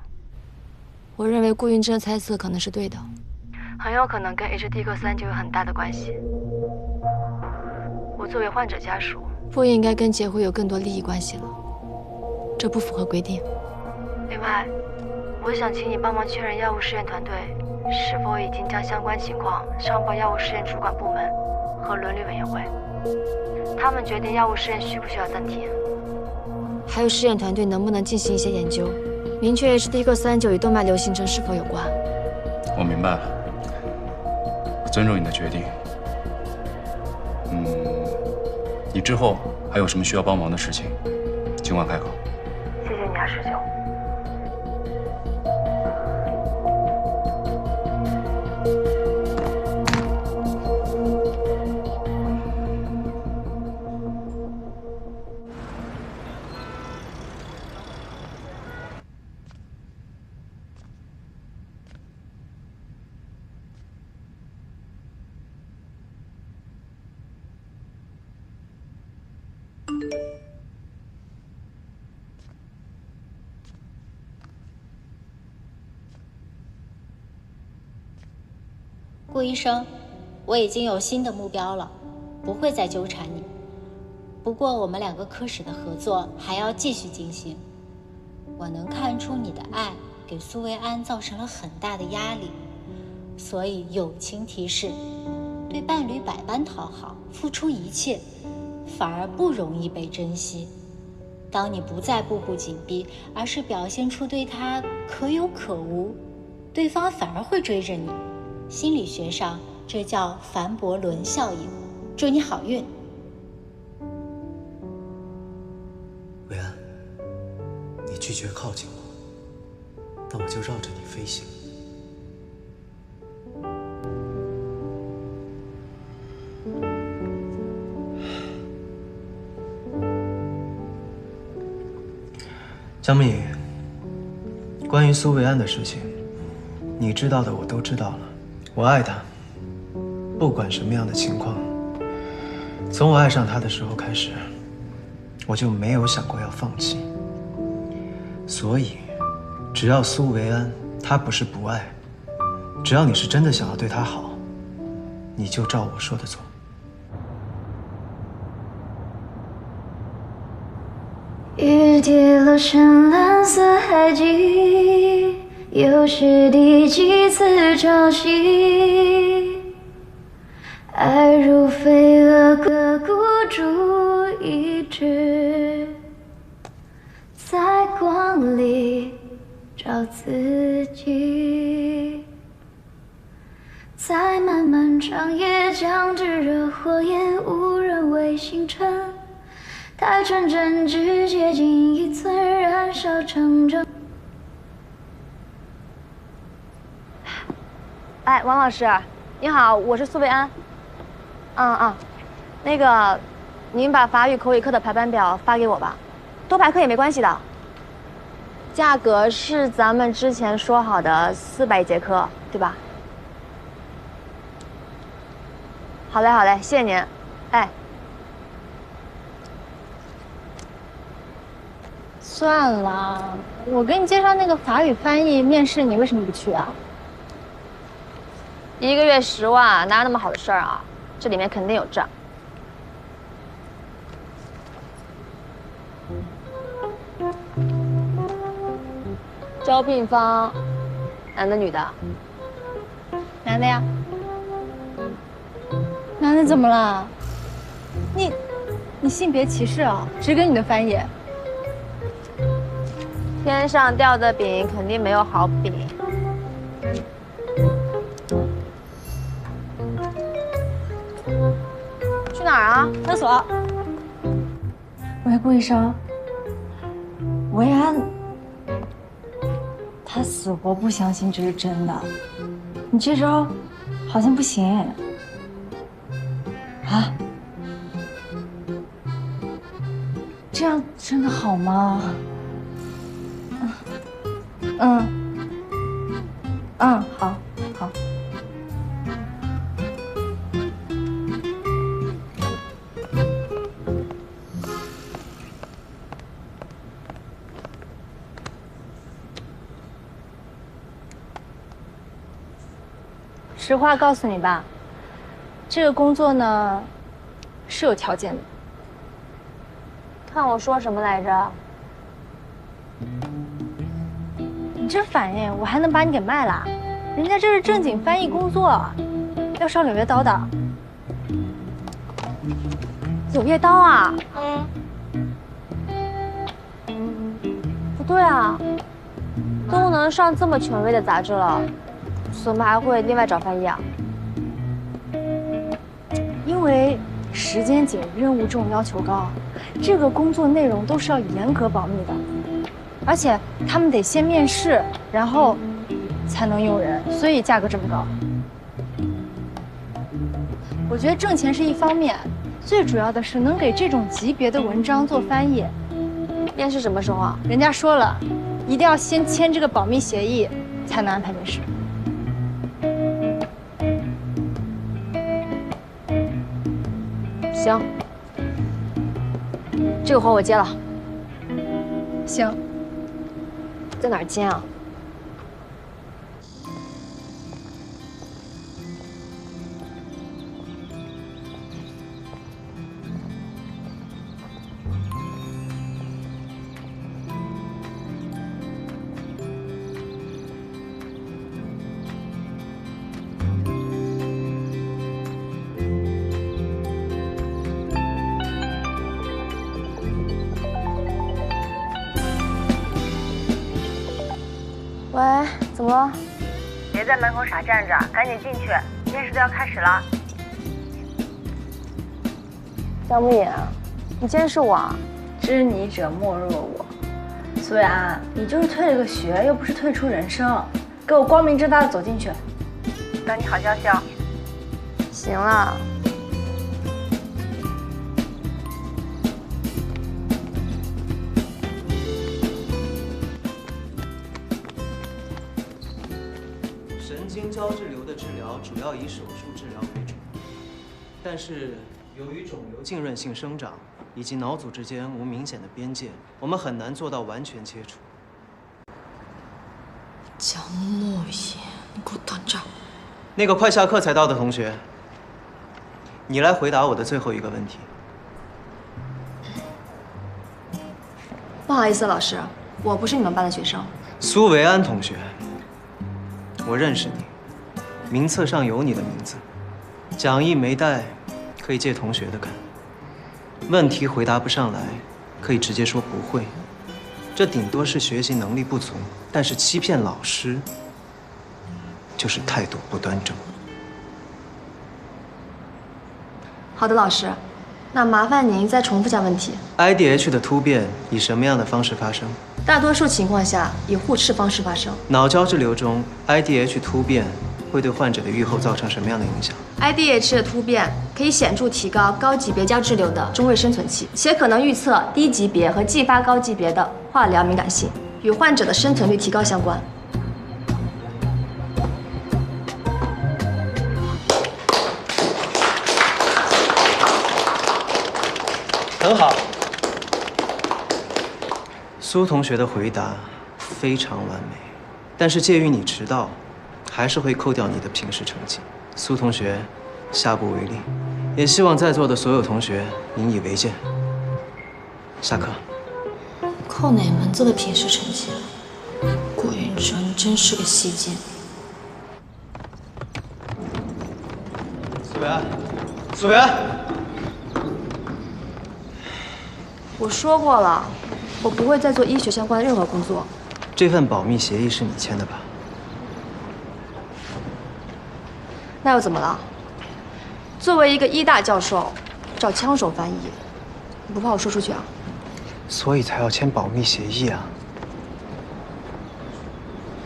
我认为顾云峥的猜测可能是对的，很有可能跟 HDQ39有很大的关系。作为患者家属，不应该跟结婚有更多利益关系了，这不符合规定。另外，我想请你帮忙确认药物试验团队是否已经将相关情况上报药物试验主管部门和伦理委员会，他们决定药物试验需不需要暂停。还有试验团队能不能进行一些研究，明确 HD-39与动脉瘤形成是否有关。我明白了，我尊重你的决定。你之后还有什么需要帮忙的事情，尽管开口。谢谢你啊，师兄。顾医生，我已经有新的目标了，不会再纠缠你。不过我们2个科室的合作还要继续进行。我能看出你的爱给苏维安造成了很大的压力，所以友情提示：对伴侣百般讨好，付出一切，反而不容易被珍惜。当你不再步步紧逼，而是表现出对他可有可无，对方反而会追着你。心理学上，这叫凡伯伦效应。祝你好运。维安，你拒绝靠近我，那我就绕着你飞行。江敏，关于苏维安的事情，你知道的我都知道了。我爱他，不管什么样的情况。从我爱上他的时候开始，我就没有想过要放弃。所以，只要苏维安他不是不爱，只要你是真的想要对他好，你就照我说的做。雨滴落成蓝色海迹，又是第几次潮汐？爱如飞蛾，各孤注一掷，在光里找自己，在漫漫长夜将炙热火焰无人为星辰，待纯真只接近1寸，燃烧成蒸。哎，王老师，你好，我是苏维安。那个，您把法语口语课的排班表发给我吧，多排课也没关系的。价格是咱们之前说好的400节课，对吧？好嘞，好嘞，谢谢您。哎，算了，我给你介绍那个法语翻译面试，你为什么不去啊？1个月10万，哪有那么好的事儿啊？这里面肯定有账。招聘方，男的女的？男的呀。男的怎么了？你性别歧视啊？只给女的翻译？天上掉的饼肯定没有好饼。去哪儿啊？厕所。喂，顾医生，维安，他死活不相信这是真的，你这招好像不行。啊？这样真的好吗？好，好。实话告诉你吧，这个工作呢，是有条件的。看我说什么来着？你这反应，我还能把你给卖了？人家这是正经翻译工作，要上柳叶刀的。柳叶刀啊？不对啊，都能上这么权威的杂志了，怎么还会另外找翻译啊？因为时间紧、任务重、要求高，这个工作内容都是要严格保密的，而且他们得先面试，然后才能用人，所以价格这么高。我觉得挣钱是一方面，最主要的是能给这种级别的文章做翻译。面试什么时候啊？人家说了，一定要先签这个保密协议，才能安排面试。行，这个活我接了。行，在哪儿签啊？喂，怎么了？别在门口傻站着，赶紧进去，面试都要开始了。张不言，你监视我啊？知你者莫若我。苏维安，你就是退了个学，又不是退出人生，给我光明正大的走进去。等你好消息哦。行了。神经胶质瘤的治疗主要以手术治疗为主，但是由于肿瘤浸润性生长以及脑组之间无明显的边界，我们很难做到完全切除。江莫言，你给我等着！那个快下课才到的同学，你来回答我的最后一个问题。不好意思，老师，我不是你们班的学生。苏维安同学，我认识你，名册上有你的名字，讲义没带，可以借同学的看。问题回答不上来，可以直接说不会，这顶多是学习能力不足，但是欺骗老师，就是态度不端正。好的，老师，那麻烦您再重复下问题。IDH 的突变以什么样的方式发生？大多数情况下以互斥方式发生。脑胶质瘤中 IDH 突变会对患者的预后造成什么样的影响？ IDH 的突变可以显著提高高级别胶质瘤的中位生存期，且可能预测低级别和继发高级别的化疗敏感性，与患者的生存率提高相关。很好，苏同学的回答非常完美，但是鉴于你迟到，还是会扣掉你的平时成绩。苏同学，下不为例，也希望在座的所有同学引以为戒。下课。扣哪门子的平时成绩？顾云峥真是个戏精。苏维安，苏维安。我说过了，我不会再做医学相关的任何工作。这份保密协议是你签的吧？那又怎么了？作为一个医大教授，找枪手翻译，你不怕我说出去啊？所以才要签保密协议啊！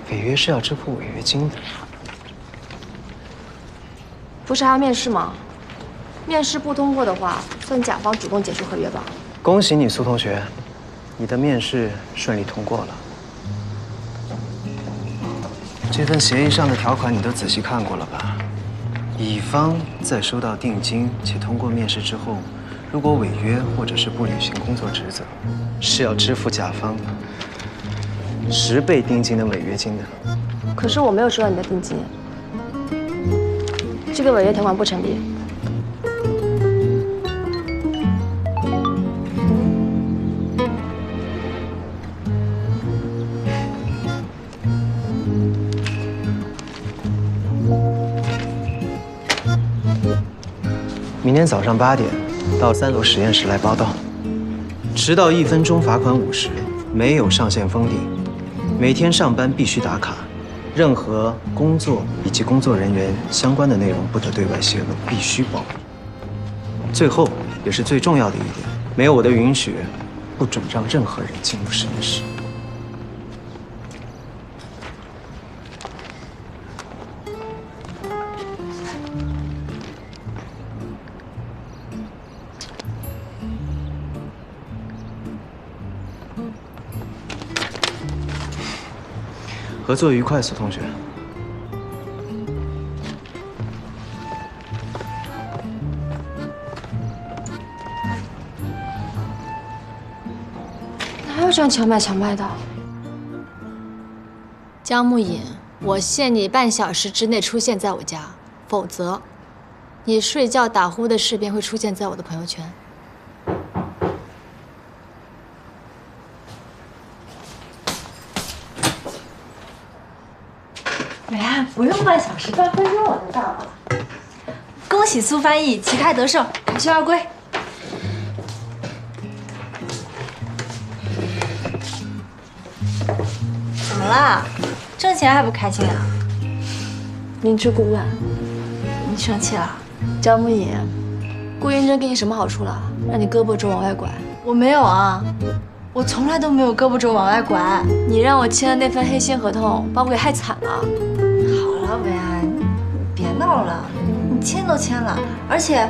违约是要支付违约金的。不是还要面试吗？面试不通过的话，算甲方主动解除合约吧。恭喜你，苏同学，你的面试顺利通过了。这份协议上的条款你都仔细看过了吧？乙方在收到定金且通过面试之后，如果违约或者是不履行工作职责，是要支付甲方10倍定金的违约金的。可是我没有收到你的定金，这个违约条款不成立。明天早上8点到3楼实验室来报到，迟到1分钟罚款50，没有上限封顶，每天上班必须打卡，任何工作以及工作人员相关的内容不得对外泄露，必须保密。最后也是最重要的一点，没有我的允许，不准让任何人进入实验室。 合作愉快，苏同学。哪有这样强买强卖的？江木影，我限你半小时之内出现在我家，否则，你睡觉打呼的视频会出现在我的朋友圈。 伟安，不用半小时，半分钟我就到了。恭喜苏翻译旗开得胜，凯旋而归。怎么啦？挣钱还不开心啊？明知故问，你生气了？江木影，顾云珍给你什么好处了？让你胳膊肘往外拐？我没有啊，我从来都没有胳膊肘往外拐。你让我签的那份黑心合同，把我给害惨了。 好了，维安，你别闹了，你签都签了，而且，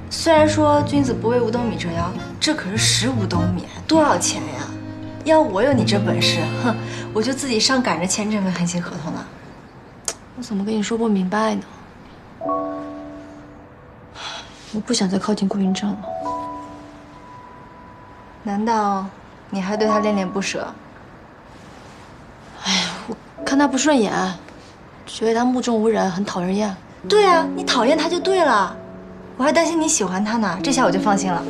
虽然说君子不为五斗米折腰，这可是15斗米，多少钱呀？要我有你这本事，哼，我就自己上赶着签这份黑心合同了。我怎么跟你说不明白呢？我不想再靠近顾云珍了。难道你还对他恋恋不舍？哎呀，我看他不顺眼。 觉得他目中无人，很讨人厌。对啊，你讨厌他就对了。我还担心你喜欢他呢，这下我就放心了。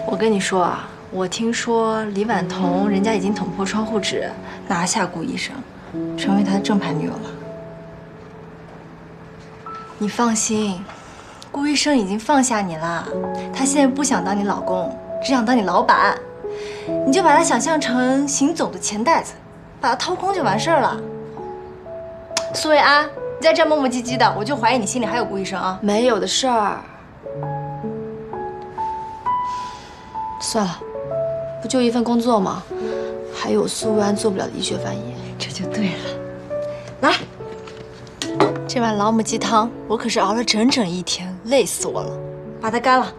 我跟你说啊，我听说李婉彤人家已经捅破窗户纸，拿下顾医生，成为他的正牌女友了。你放心，顾医生已经放下你了，他现在不想当你老公，只想当你老板。你就把他想象成行走的钱袋子，把他掏空就完事儿了。 苏维安，你再这样磨磨唧唧的，我就怀疑你心里还有顾医生啊！没有的事儿。算了，不就一份工作吗？还有苏维安做不了的医学翻译，这就对了。来，这碗老母鸡汤我可是熬了整整1天，累死我了。把它干了，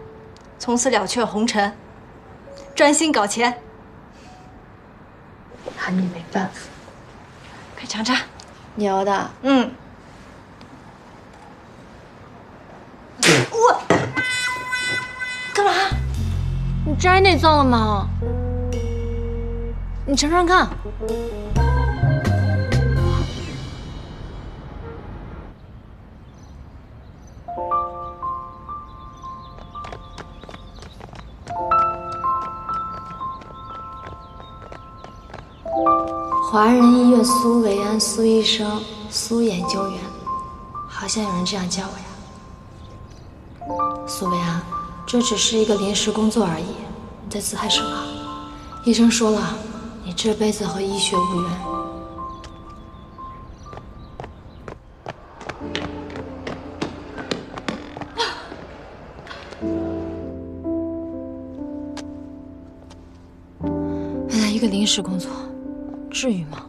从此了却红尘，专心搞钱。拿你没办法。快尝尝。 牛的，我干嘛？你摘内脏了吗？你尝尝看。华人医院苏维安、苏医生、苏研究员，好像有人这样叫我呀。苏维安，这只是一个临时工作而已，你在自害什么？医生说了，你这辈子和医学无缘。原来一个临时工作。 至于吗？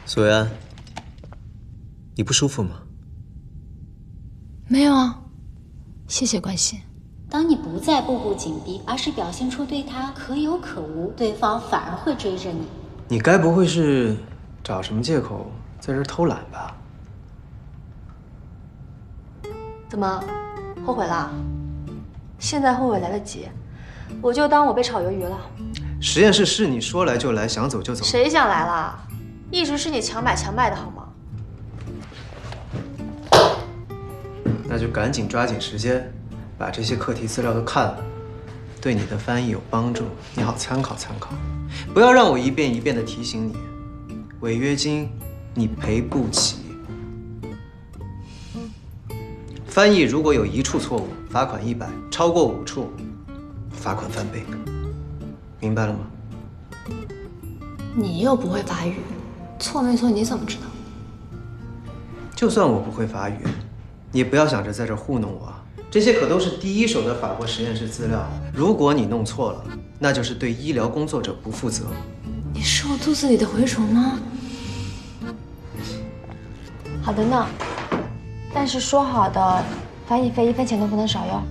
苏维安，你不舒服吗？ 没有啊，谢谢关心。当你不再步步紧逼，而是表现出对他可有可无，对方反而会追着你。你该不会是找什么借口在这儿偷懒吧？怎么，后悔了？现在后悔来得及，我就当我被炒鱿鱼了。实验室是你说来就来，想走就走。谁想来了？一直是你强买强卖的好吗？那就赶紧抓紧时间，把这些课题资料都看了，对你的翻译有帮助，你好参考参考。不要让我一遍一遍的提醒你，违约金你赔不起。翻译如果有1处错误，罚款100；超过5处，罚款翻倍。明白了吗？你又不会法语，错没错你怎么知道？就算我不会法语，你也不要想着在这糊弄我。这些可都是第一手的法国实验室资料，如果你弄错了，那就是对医疗工作者不负责。你是我肚子里的蛔虫吗？好的呢，但是说好的翻译费1分钱都不能少哟。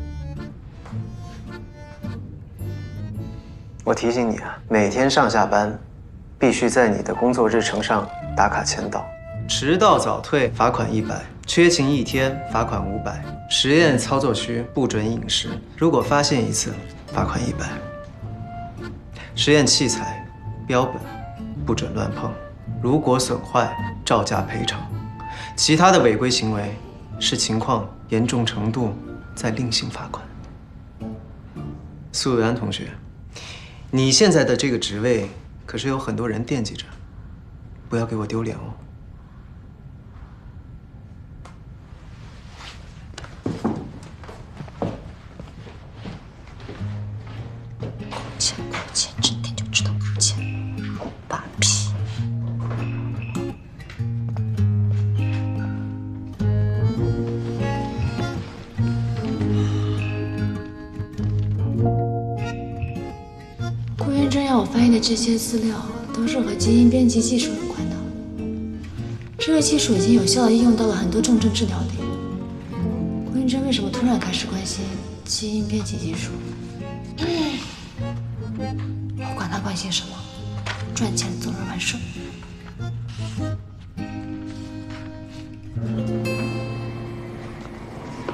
我提醒你啊，每天上下班必须在你的工作日程上打卡签到，迟到早退罚款100，缺勤1天罚款500，实验操作区不准饮食，如果发现1次罚款100。实验器材标本不准乱碰，如果损坏照价赔偿。其他的违规行为视情况严重程度再另行罚款。苏安同学，你现在的这个职位可是有很多人惦记着，不要给我丢脸哦。扣钱，整天就知道扣钱，把屁。顾元真让我翻译的这些资料都是和基因编辑技术有关的，这个技术已经有效地应用到了很多重症治疗里。顾元真为什么突然开始关心基因编辑技术？我管他关心什么，赚钱做人完事。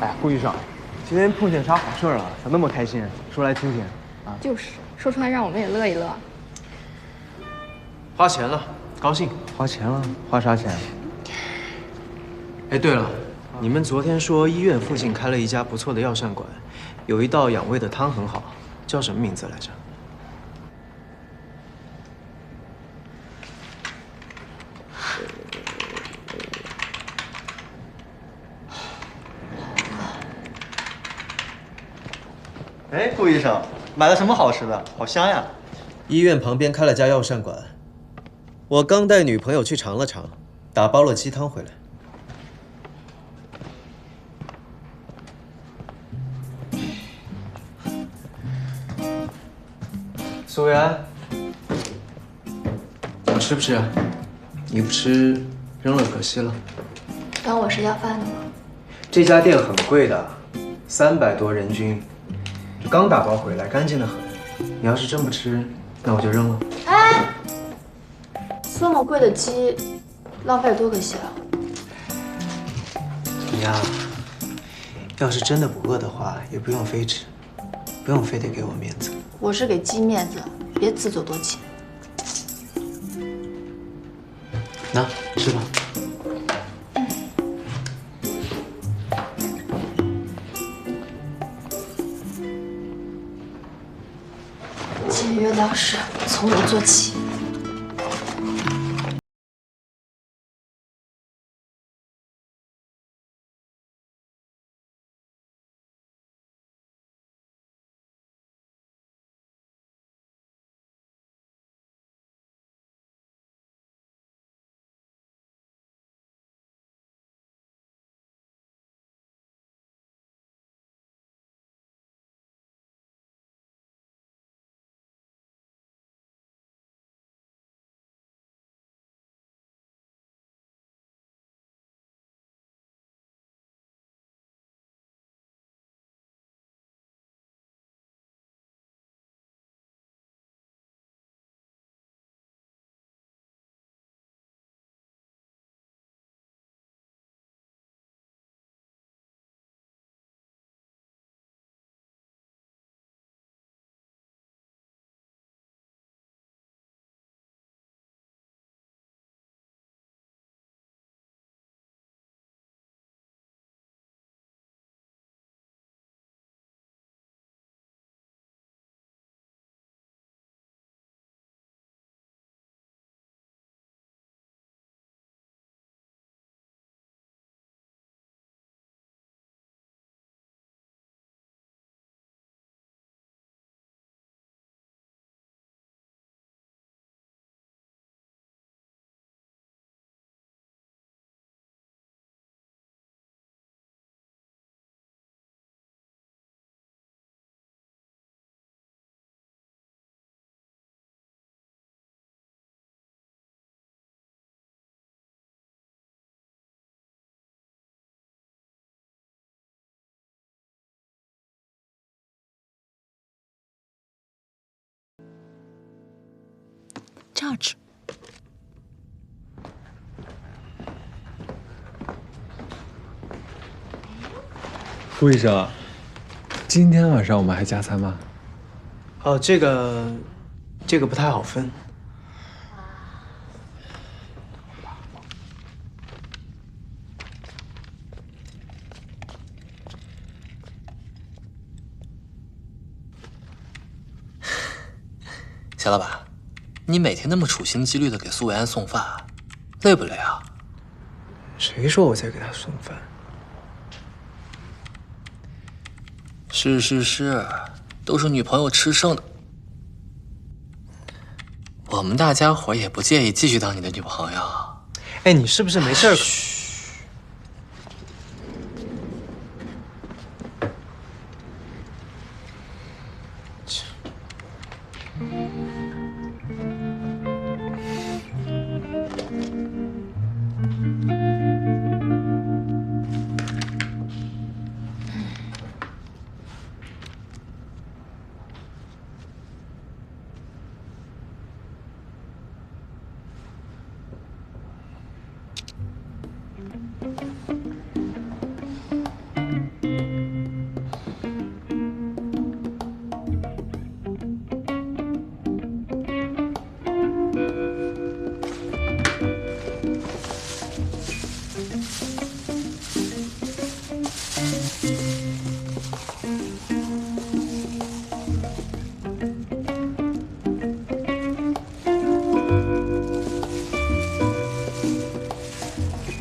哎，顾医生，今天碰见啥好事了？咋那么开心？说来听听。啊，就是说出来让我们也乐一乐。花钱了，高兴。花钱了？花啥钱？哎，对了，你们昨天说医院附近开了一家不错的药膳馆，有一道养胃的汤很好，叫什么名字来着？哎，顾医生，买了什么好吃的？好香呀！医院旁边开了家药膳馆，我刚带女朋友去尝了尝，打包了鸡汤回来。苏维安，你吃不吃啊？你不吃，扔了可惜了。当我是要饭的吗？这家店很贵的，300多人均，刚打包回来，干净的很。你要是真不吃，那我就扔了。哎，这么贵的鸡，浪费多可惜啊！你呀，要是真的不饿的话，也不用非吃，不用非得给我面子。我是给鸡面子，别自作多情。那吃吧。节约粮食，从我做起。charge。顾医生，今天晚上我们还加餐吗？哦，这个不太好分。夏老板，你每天那么处心积虑的给苏维安送饭，累不累啊？谁说我在给他送饭？是，都是女朋友吃剩的。我们大家伙也不介意继续当你的女朋友。哎，你是不是没事？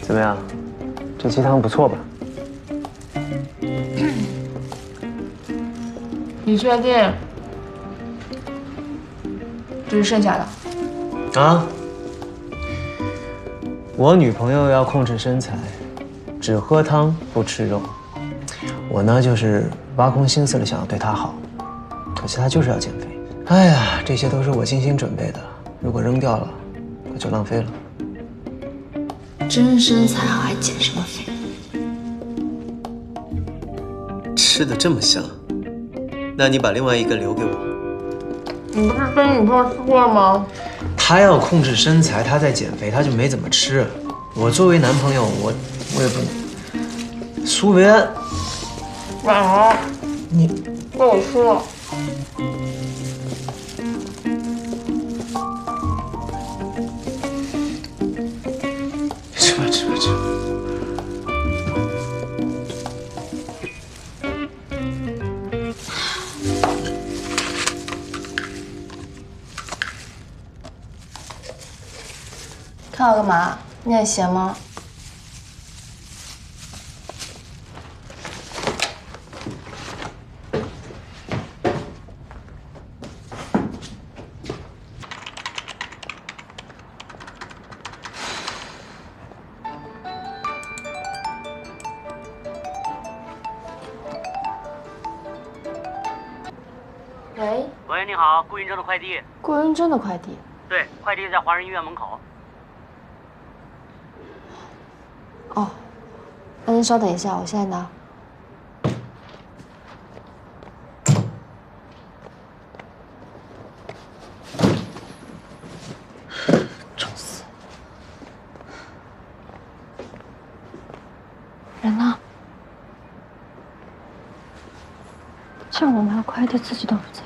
怎么样？这鸡汤不错吧？你确定？这是剩下的？啊？我女朋友要控制身材，只喝汤不吃肉。我呢，就是挖空心思了想要对她好，可惜她就是要减肥。哎呀，这些都是我精心准备的，如果扔掉了，可就浪费了。真身材好还减什么肥？吃的这么香，那你把另外一个留给我。你不是跟女朋友吃过吗？她要控制身材，她在减肥，她就没怎么吃。我作为男朋友，我也不能。苏维安，婉儿，你被我吃了。吃。看我干嘛？你很闲吗？喂，你好，顾云峥的快递。顾云峥的快递？对，快递在华人医院门口。哦，那您稍等一下，我现在拿。找死！人呢？叫我拿快递，自己都不在。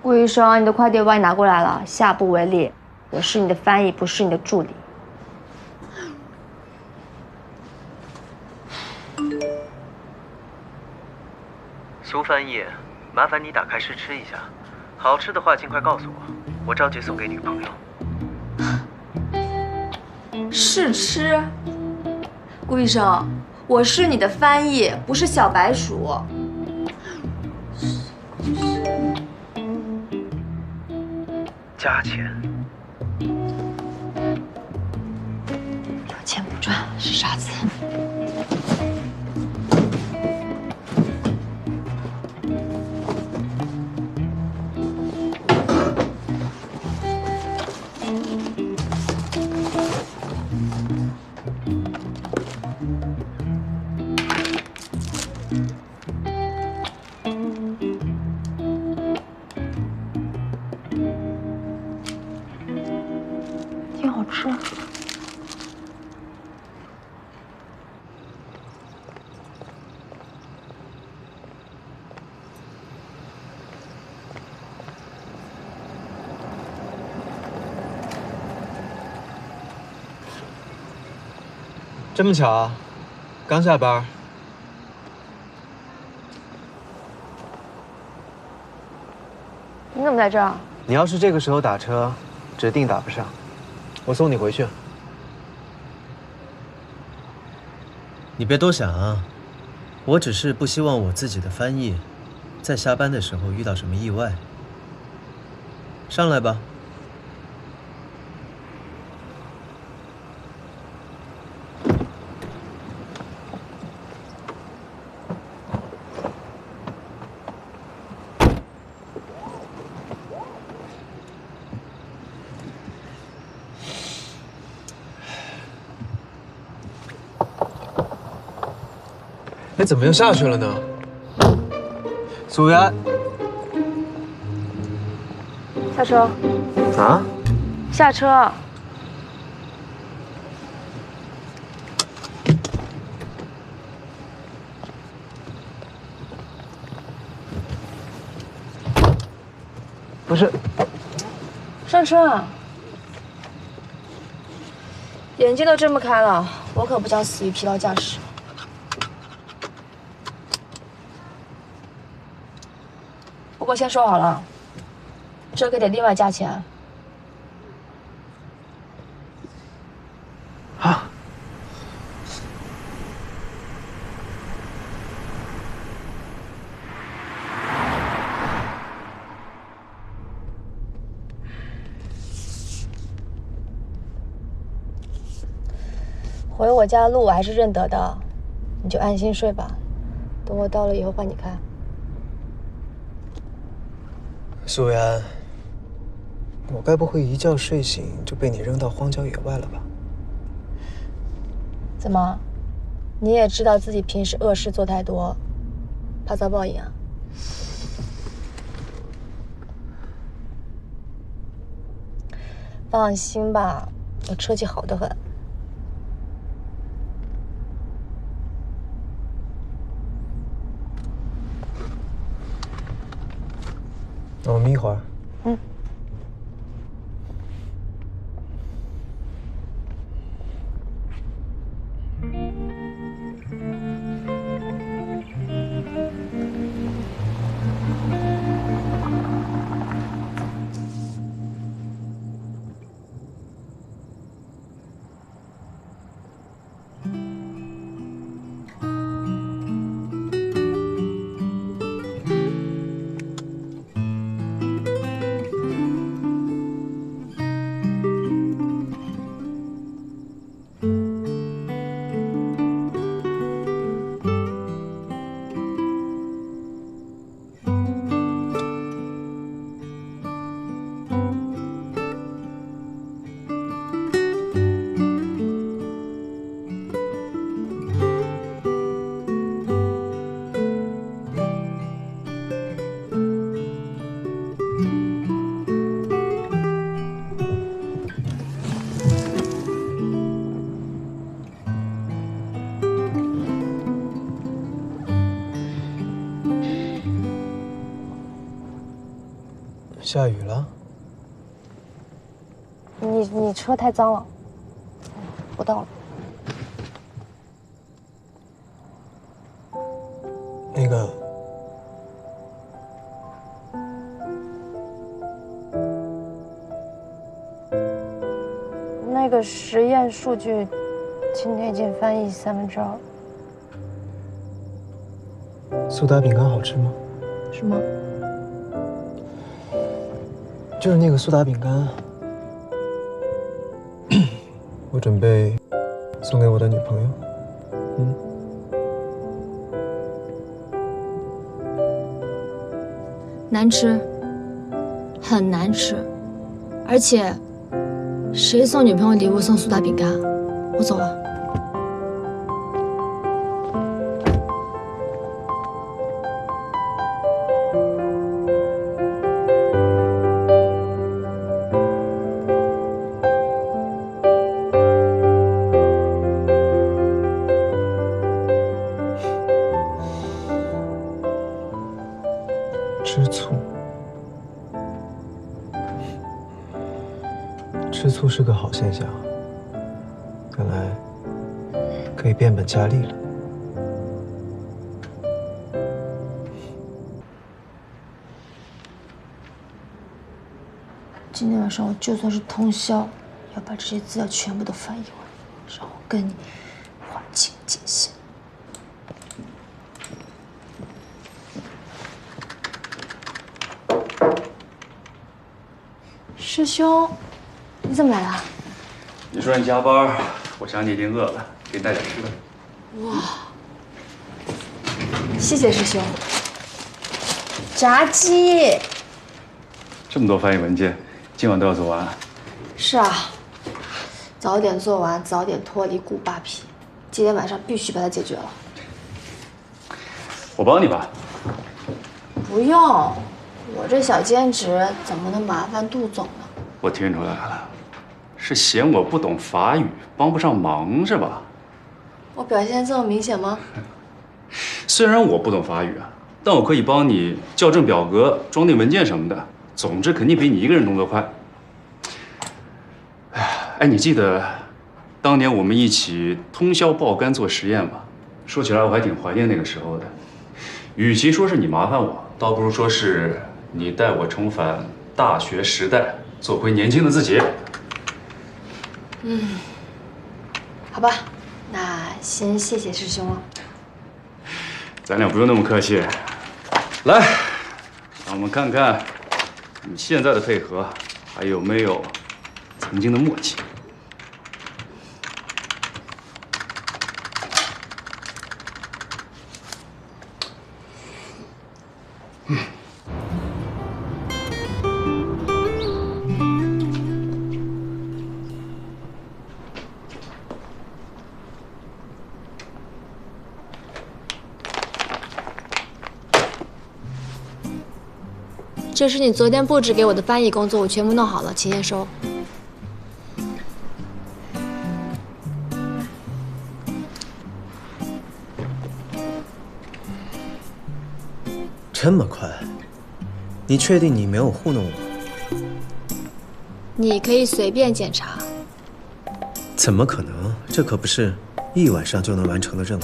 顾医生，你的快递我帮你拿过来了，下不为例。我是你的翻译，不是你的助理。苏翻译，麻烦你打开试吃一下，好吃的话尽快告诉我，我着急送给女朋友。试吃？顾医生，我是你的翻译，不是小白鼠。加钱。有钱不赚是傻子。这么巧啊，刚下班。你怎么在这儿？你要是这个时候打车，指定打不上。我送你回去。你别多想啊，我只是不希望我自己的翻译，在下班的时候遇到什么意外。上来吧。哎，怎么又下去了呢？苏媛，下车。啊？下车。不是。上车啊！眼睛都睁不开了，我可不想死于疲劳驾驶。不过先说好了，这个得另外加钱。啊！回我家的路我还是认得的，你就安心睡吧，等我到了以后换你开。苏媛，我该不会一觉睡醒就被你扔到荒郊野外了吧？怎么，你也知道自己平时恶事做太多，怕遭报应啊？放心吧，我车技好得很。那我们一会儿。嗯。下雨了。你车太脏了，我到了。那个，那个实验数据今天已经翻译2/3。苏打饼干好吃吗？什么？就是那个苏打饼干，我准备送给我的女朋友。难吃，很难吃，而且谁送女朋友礼物送苏打饼干？我走了。吃醋，吃醋是个好现象。看来变本加厉了。今天晚上我就算是通宵，要把这些资料全部都翻译完，让我跟你划清界限。师兄，你怎么来了？你说你加班，我想你一定饿了，给你带点吃的。哇，谢谢师兄。炸鸡。这么多翻译文件，今晚都要做完。是啊，早点做完，早点脱离古巴皮。今天晚上必须把它解决了。我帮你吧。不用，我这小兼职怎么能麻烦杜总呢？我听出来了，是嫌我不懂法语，帮不上忙是吧？我表现这么明显吗？虽然我不懂法语啊，但我可以帮你校正表格、装订文件什么的。总之，肯定比你一个人动作快。哎，你记得当年我们一起通宵爆肝做实验吗？说起来，我还挺怀念那个时候的。与其说是你麻烦我，倒不如说是你带我重返大学时代，做回年轻的自己。嗯，好吧，那先谢谢师兄了。咱俩不用那么客气。来，让我们看看你现在的配合还有没有曾经的默契。这是你昨天布置给我的翻译工作，我全部弄好了，请验收。这么快？你确定你没有糊弄我？你可以随便检查。怎么可能？这可不是一晚上就能完成的任务。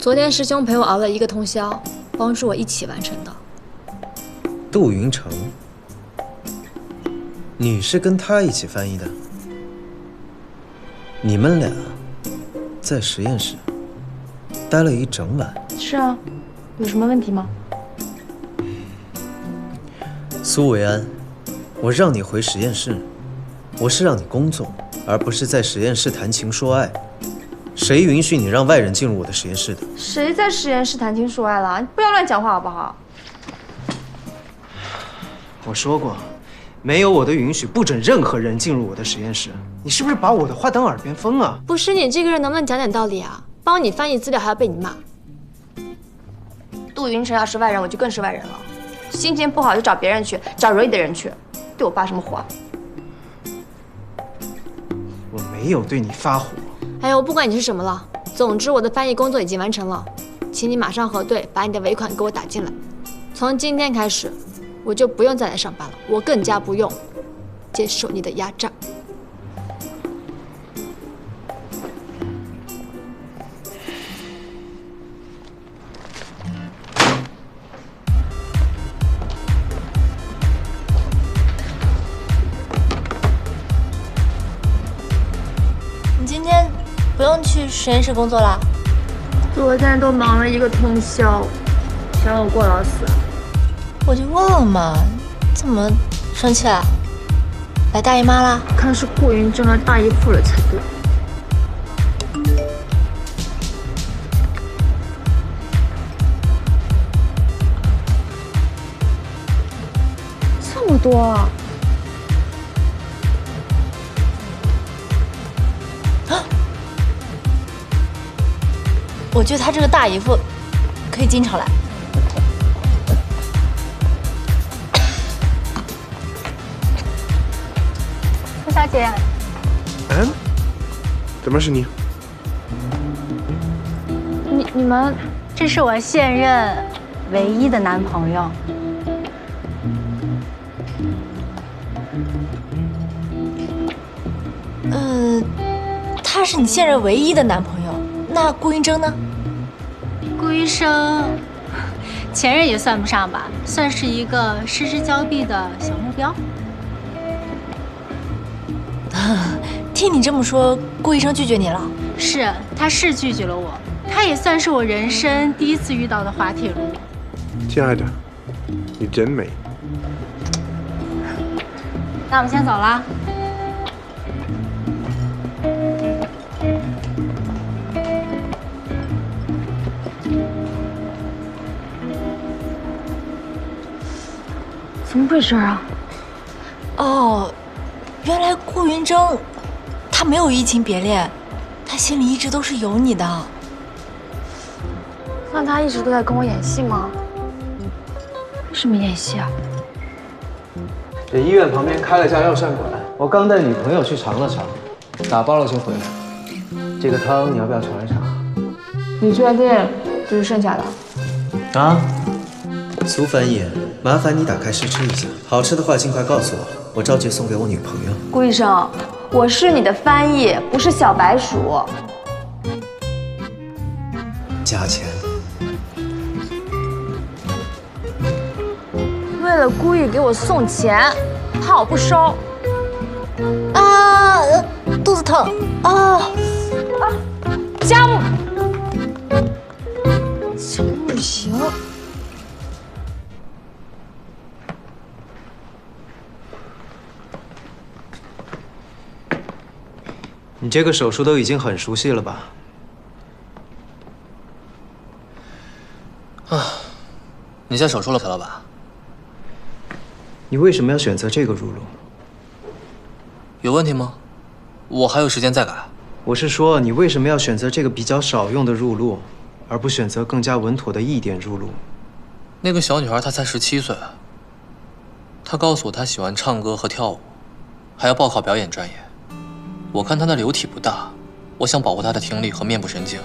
昨天师兄陪我熬了1个通宵，帮助我一起完成的。杜云成，你是跟他一起翻译的？你们俩在实验室待了一整晚？是啊，有什么问题吗？苏维安，我让你回实验室，我是让你工作，而不是在实验室谈情说爱。谁允许你让外人进入我的实验室的？谁在实验室谈情说爱了？你不要乱讲话好不好？我说过，没有我的允许，不准任何人进入我的实验室。你是不是把我的话当耳边风啊？不是，你这个人能不能讲点道理啊？帮你翻译资料还要被你骂。杜云成要是外人，我就更是外人了。心情不好就找别人去，找惹你的人去，对我发什么火？我没有对你发火。哎呀，我不管你是什么了，总之我的翻译工作已经完成了，请你马上核对，把你的尾款给我打进来。从今天开始，我就不用再来上班了，我更加不用接受你的压榨。你今天不用去实验室工作啦？昨天都忙了1个通宵，想我过劳死。我就问了嘛，怎么生气了？来大姨妈啦？看是顾云正的大姨夫了才对。这么多啊！我觉得他这个大姨夫可以经常来。苏小姐，嗯，怎么是你？你们，这是我现任唯一的男朋友。他他是你现任唯一的男朋友。那顾云峥呢？顾医生，前任也算不上吧，算是一个失之交臂的小目标。听你这么说，顾医生拒绝你了？是，他是拒绝了我。他也算是我人生第一次遇到的滑铁卢。亲爱的，你真美。那我们先走了。怎么回事啊？哦，原来顾云峥，他没有移情别恋，他心里一直都是有你的。那他一直都在跟我演戏吗？为什么演戏啊？这医院旁边开了家药膳馆，我刚带女朋友去尝了尝，打包了就回来。这个汤你要不要尝一尝？你确定这是剩下的？啊？苏翻译，麻烦你打开试吃一下，好吃的话尽快告诉我，我着急送给我女朋友。顾医生，我是你的翻译，不是小白鼠。加钱。为了故意给我送钱，怕我不收。啊，肚子疼啊！家务真不行。你这个手术都已经很熟悉了吧？啊，你下手术了，曹老板。你为什么要选择这个入路？有问题吗？我还有时间再改。我是说，你为什么要选择这个比较少用的入路，而不选择更加稳妥的1点入路？那个小女孩她才17岁，她告诉我她喜欢唱歌和跳舞，还要报考表演专业。我看她的流体不大，我想保护她的听力和面部神经，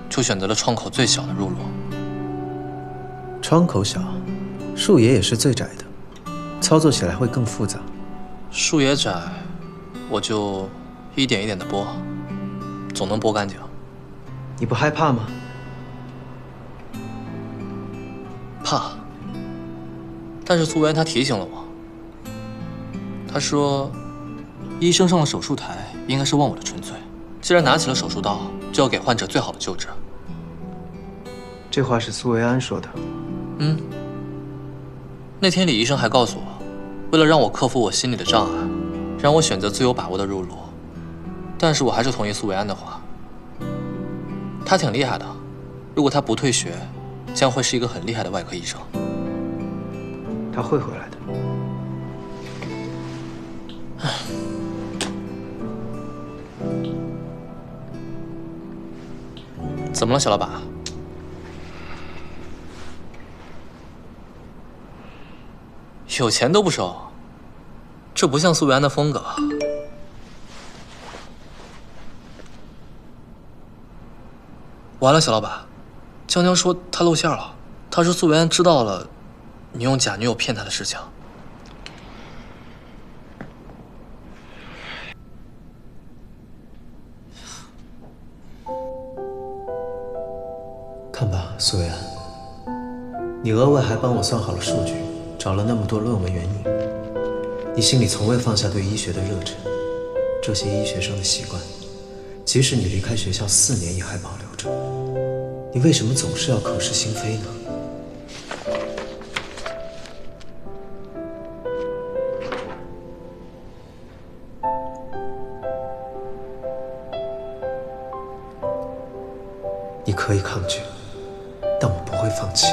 就选择了窗口最小的入路。窗口小，树叶也是最窄的，操作起来会更复杂。树也窄，我就一点一点的剥，总能剥干净。你不害怕吗？怕。但是苏维安他提醒了我，他说，医生上了手术台应该是忘我的纯粹，既然拿起了手术刀，就要给患者最好的救治。这话是苏维安说的。嗯。那天李医生还告诉我，为了让我克服我心里的障碍，让我选择最有把握的入路。但是我还是同意苏维安的话。他挺厉害的，如果他不退学，将会是一个很厉害的外科医生。他会回来的。唉。怎么了，小老板？有钱都不收，这不像苏维安的风格。完了，小老板，江江说他露馅了。他说苏维安知道了你用假女友骗他的事情。看吧，苏维安，你额外还帮我算好了数据，找了那么多论文援引，你心里从未放下对医学的热忱，这些医学生的习惯，即使你离开学校4年也还保留着。你为什么总是要口是心非呢？你可以抗拒，但我不会放弃。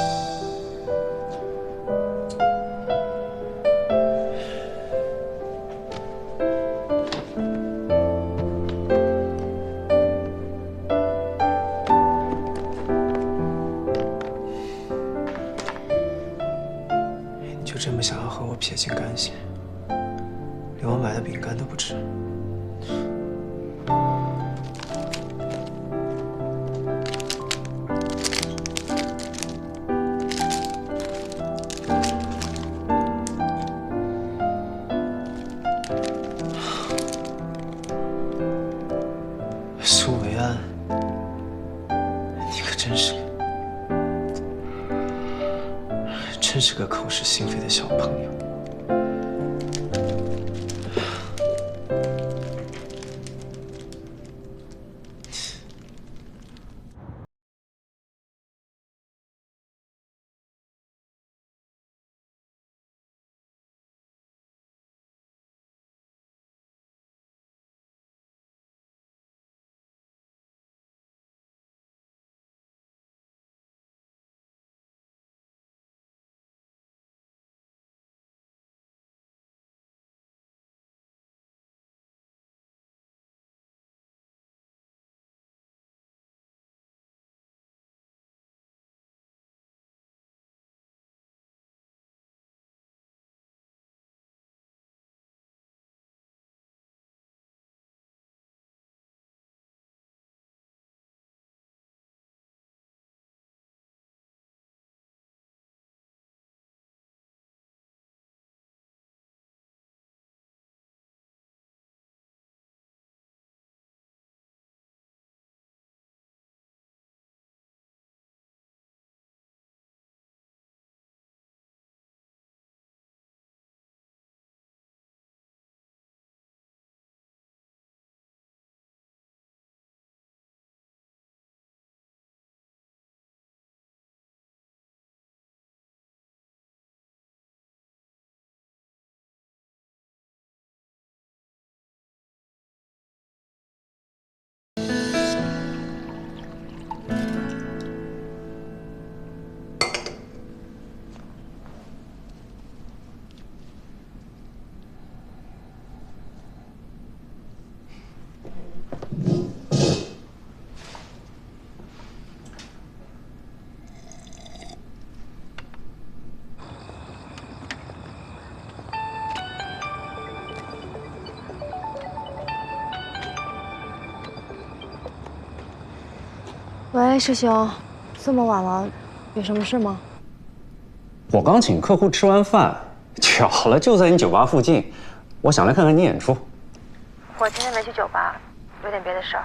你就这么想要和我撇清干系，连我买的饼干都不吃。真是个口是心非的小朋友。喂，师兄，这么晚了，有什么事吗？我刚请客户吃完饭，巧了就在你酒吧附近，我想来看看你演出。我今天没去酒吧，有点别的事儿。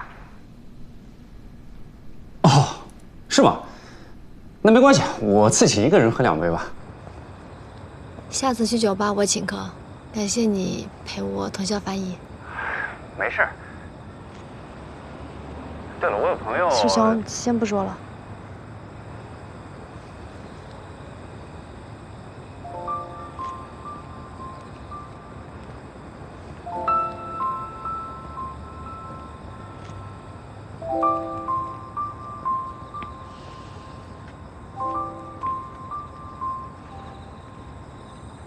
哦，是吗？那没关系，我自己一个人喝2杯吧。下次去酒吧我请客，感谢你陪我通宵翻译。没事。对了，我有朋友。师兄，先不说了。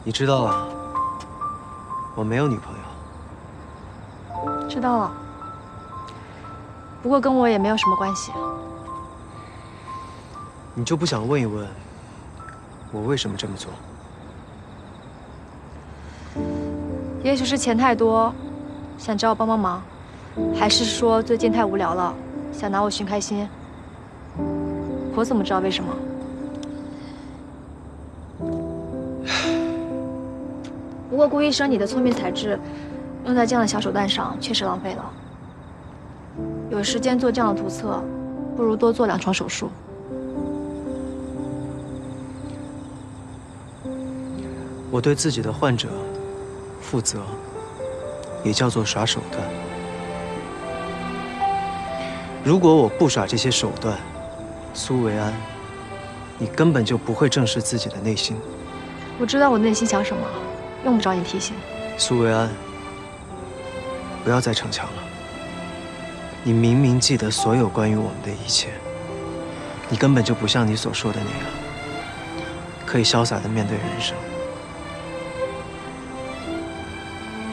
你知道啊，我没有女朋友。知道了。不过跟我也没有什么关系。你就不想问一问，我为什么这么做？也许是钱太多，想找我帮帮忙，还是说最近太无聊了，想拿我寻开心？我怎么知道为什么？不过顾医生，你的聪明才智用在这样的小手段上，确实浪费了。有时间做这样的图册，不如多做2床手术。我对自己的患者负责，也叫做耍手段。如果我不耍这些手段，苏维安，你根本就不会正视自己的内心。我知道我内心想什么，用不着你提醒。苏维安，不要再逞强了。你明明记得所有关于我们的一切，你根本就不像你所说的那样，可以潇洒地面对人生。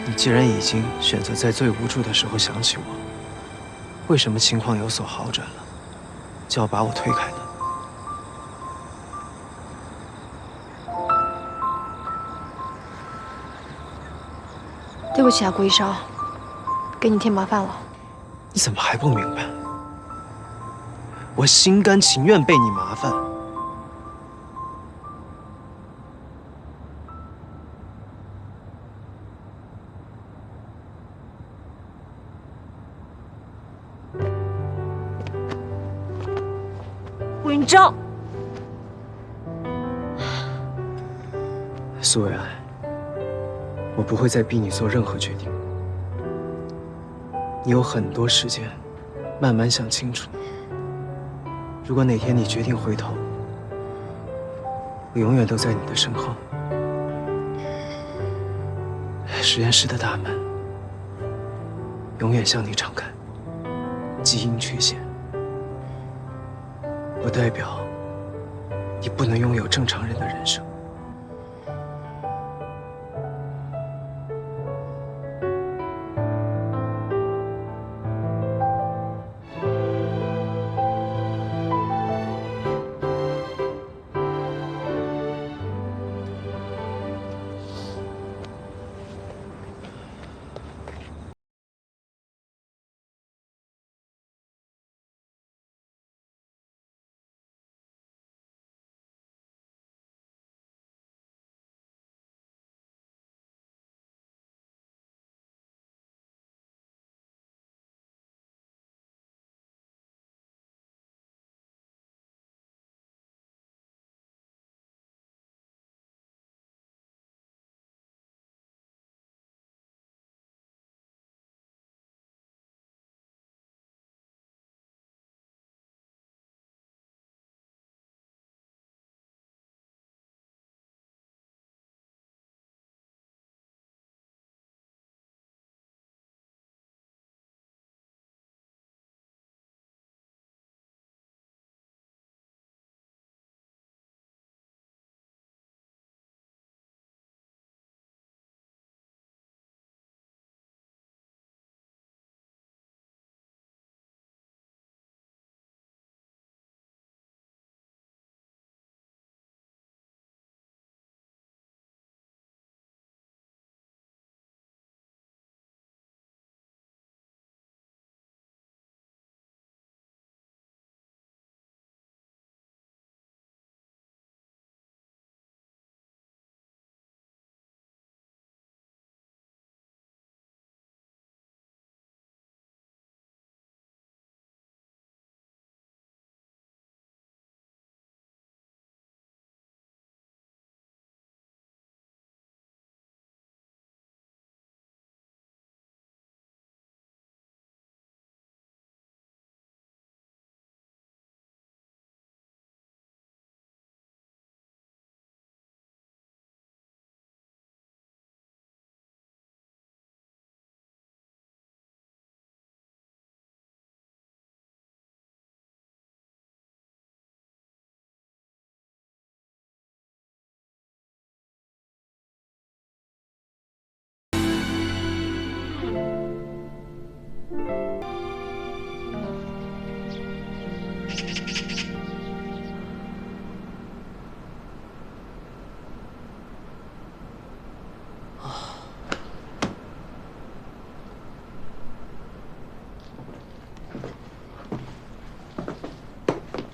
你既然已经选择在最无助的时候想起我，为什么情况有所好转了，就要把我推开呢？对不起啊，顾医生，给你添麻烦了。你怎么还不明白？我心甘情愿被你麻烦。顾云峥，苏维埃，我不会再逼你做任何决定。你有很多时间，慢慢想清楚。如果哪天你决定回头，我永远都在你的身后。实验室的大门永远向你敞开。基因缺陷不代表你不能拥有正常人的人生。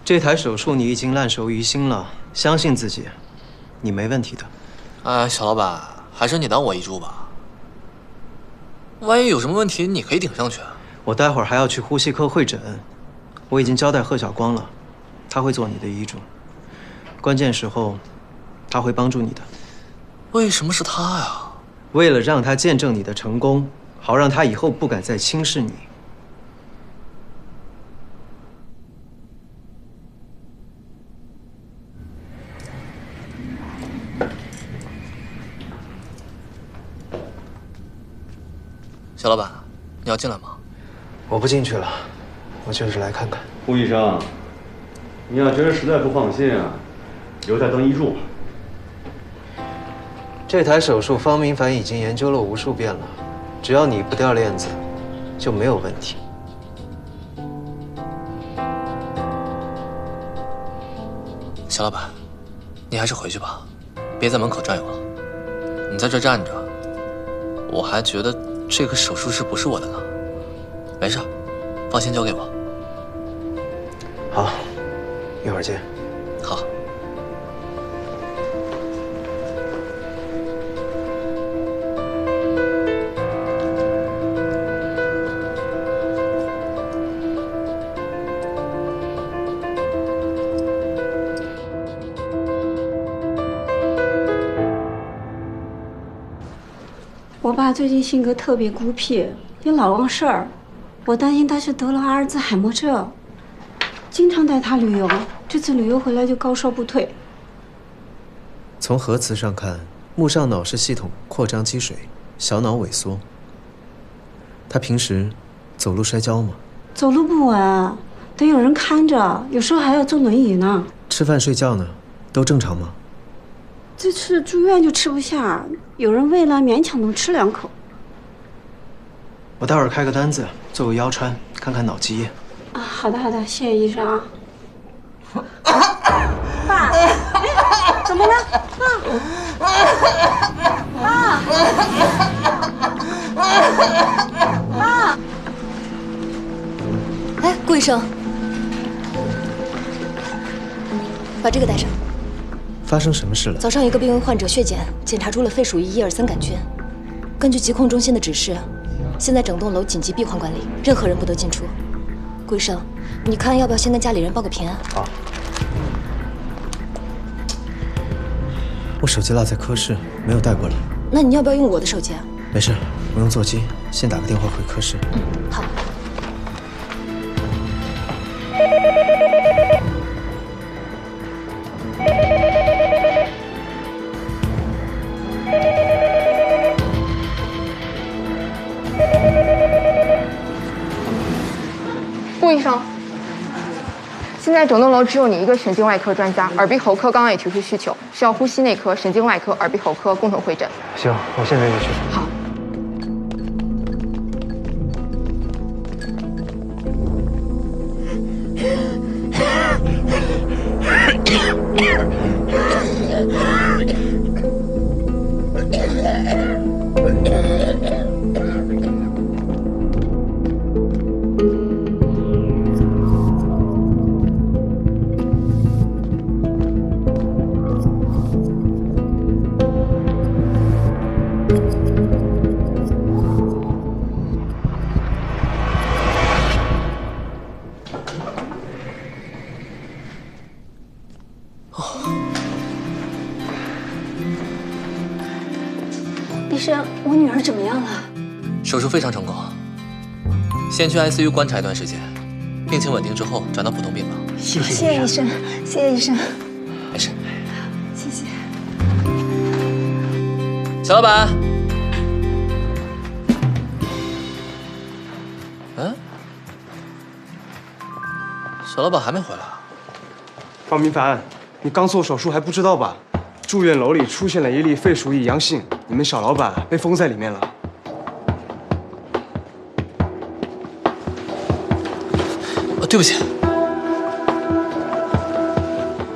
这台手术你已经烂熟于心了，相信自己，你没问题的。哎，小老板，还是你当我一助吧。万一有什么问题，你可以顶上去。我待会儿还要去呼吸科会诊，我已经交代贺晓光了，他会做你的医助，关键时候他会帮助你的。为什么是他呀？为了让他见证你的成功，好让他以后不敢再轻视你。小老板，你要进来吗？我不进去了，我就是来看看。顾医生，你要觉得实在不放心啊，留下当医助吧。这台手术方明凡已经研究了无数遍了，只要你不掉链子，就没有问题。小老板，你还是回去吧，别在门口转悠了。你在这站着，我还觉得这个手术室不是我的呢。没事，放心交给我。好，一会儿见。好。爸最近性格特别孤僻，也老忘事儿，我担心他是得了阿尔兹海默症。经常带他旅游，这次旅游回来就高烧不退。从核磁上看，目上脑室系统扩张积水，小脑萎缩。他平时走路摔跤吗？走路不稳，得有人看着，有时候还要坐轮椅呢。吃饭睡觉呢，都正常吗？这次住院就吃不下，有人喂了，勉强能吃2口。我待会儿开个单子，做个腰穿，看看脑积液。啊，好的好的，谢谢医生啊。爸，怎么了？爸，爸，哎，顾医生，把这个带上。发生什么事了？早上一个病危患者血检检查出了肺鼠疫123杆菌。根据疾控中心的指示，现在整栋楼紧急闭环管理，任何人不得进出。顾医生，你看要不要先跟家里人报个平安？好。我手机落在科室，没有带过来。那你要不要用我的手机啊？没事，不用座机，先打个电话回科室。好。顾医生，现在整栋楼只有你一个神经外科专家，耳鼻喉科刚刚也提出需求，需要呼吸内科、神经外科、耳鼻喉科共同会诊。行，我现在就去。好。医生，我女儿怎么样了？手术非常成功，先去 ICU 观察一段时间，病情稳定之后转到普通病房。谢谢医生，谢谢医生。没事。谢谢。小老板。嗯？小老板还没回来啊？方明凡，你刚做手术还不知道吧？住院楼里出现了一例肺鼠疫阳性，你们小老板被封在里面了。对不起。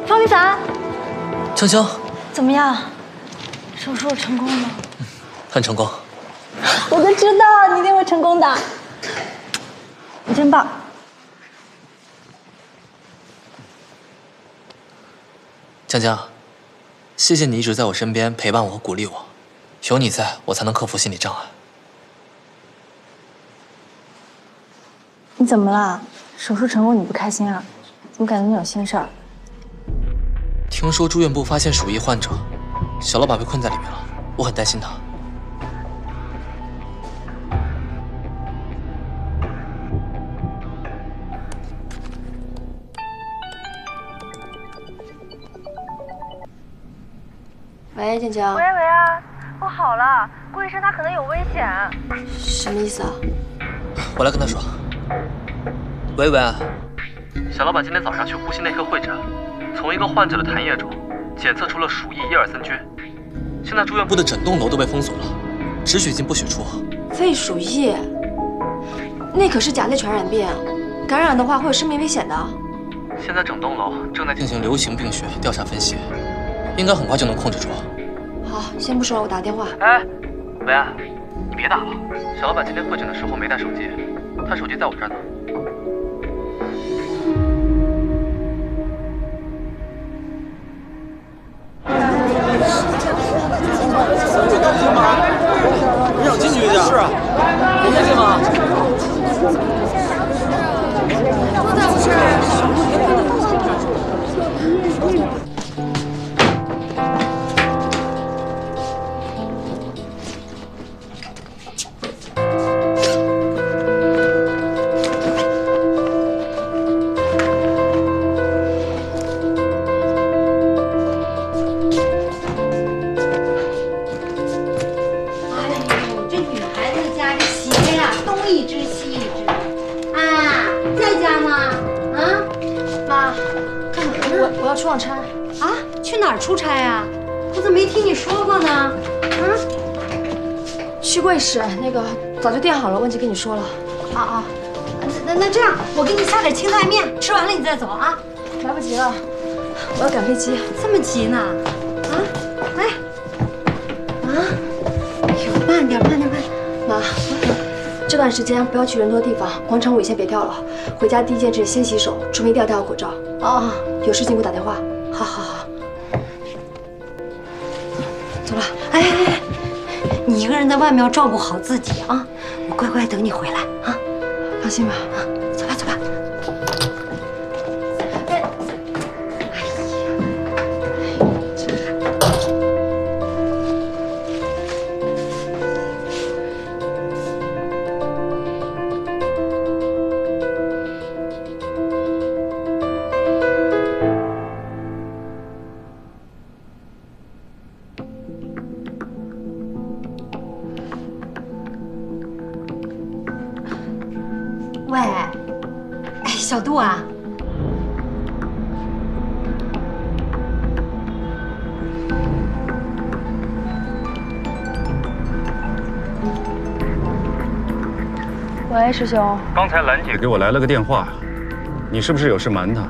方明凡，青青，怎么样？手术成功吗？很成功。我都知道你一定会成功的，你真棒。江江，谢谢你一直在我身边陪伴我和鼓励我，有你在，我才能克服心理障碍。你怎么了？手术成功你不开心啊？怎么感觉你有心事儿？听说住院部发现鼠疫患者，小老板被困在里面了，我很担心他。喂，静静。喂啊，不好了，顾医生他可能有危险。什么意思啊？我来跟他说。喂，小老板今天早上去呼吸内科会诊，从一个患者的痰液中检测出了鼠疫123菌，现在住院部的整栋楼都被封锁了，只许进不许出。肺鼠疫，那可是甲类传染病，感染的话会有生命危险的。现在整栋楼正在进行流行病学调查分析，应该很快就能控制住。好，先不说了，我打个电话。哎，维安，你别打了。小老板今天会诊的时候没带手机，他手机在我这儿呢。你想进去一下？是啊，我们进吗？多大事？干嘛呢？我要出趟差。啊？去哪儿出差呀？我怎么没听你说过呢？啊？去贵市，那个早就订好了，忘记跟你说了。啊，那这样，我给你下点青菜面，吃完了你再走啊。来不及了，我要赶飞机。这么急呢？啊？哎，啊？哎呦，慢点。妈，这段时间不要去人多的地方，广场舞也先别跳了。回家第一件事先洗手，出门一定要戴好口罩。啊，有事情给我打电话。好。走了。哎，你一个人在外面要照顾好自己啊！我乖乖等你回来啊！放心吧。啊，走吧。喂，哎，小杜啊，喂，师兄。刚才兰姐给我来了个电话，你是不是有事瞒她？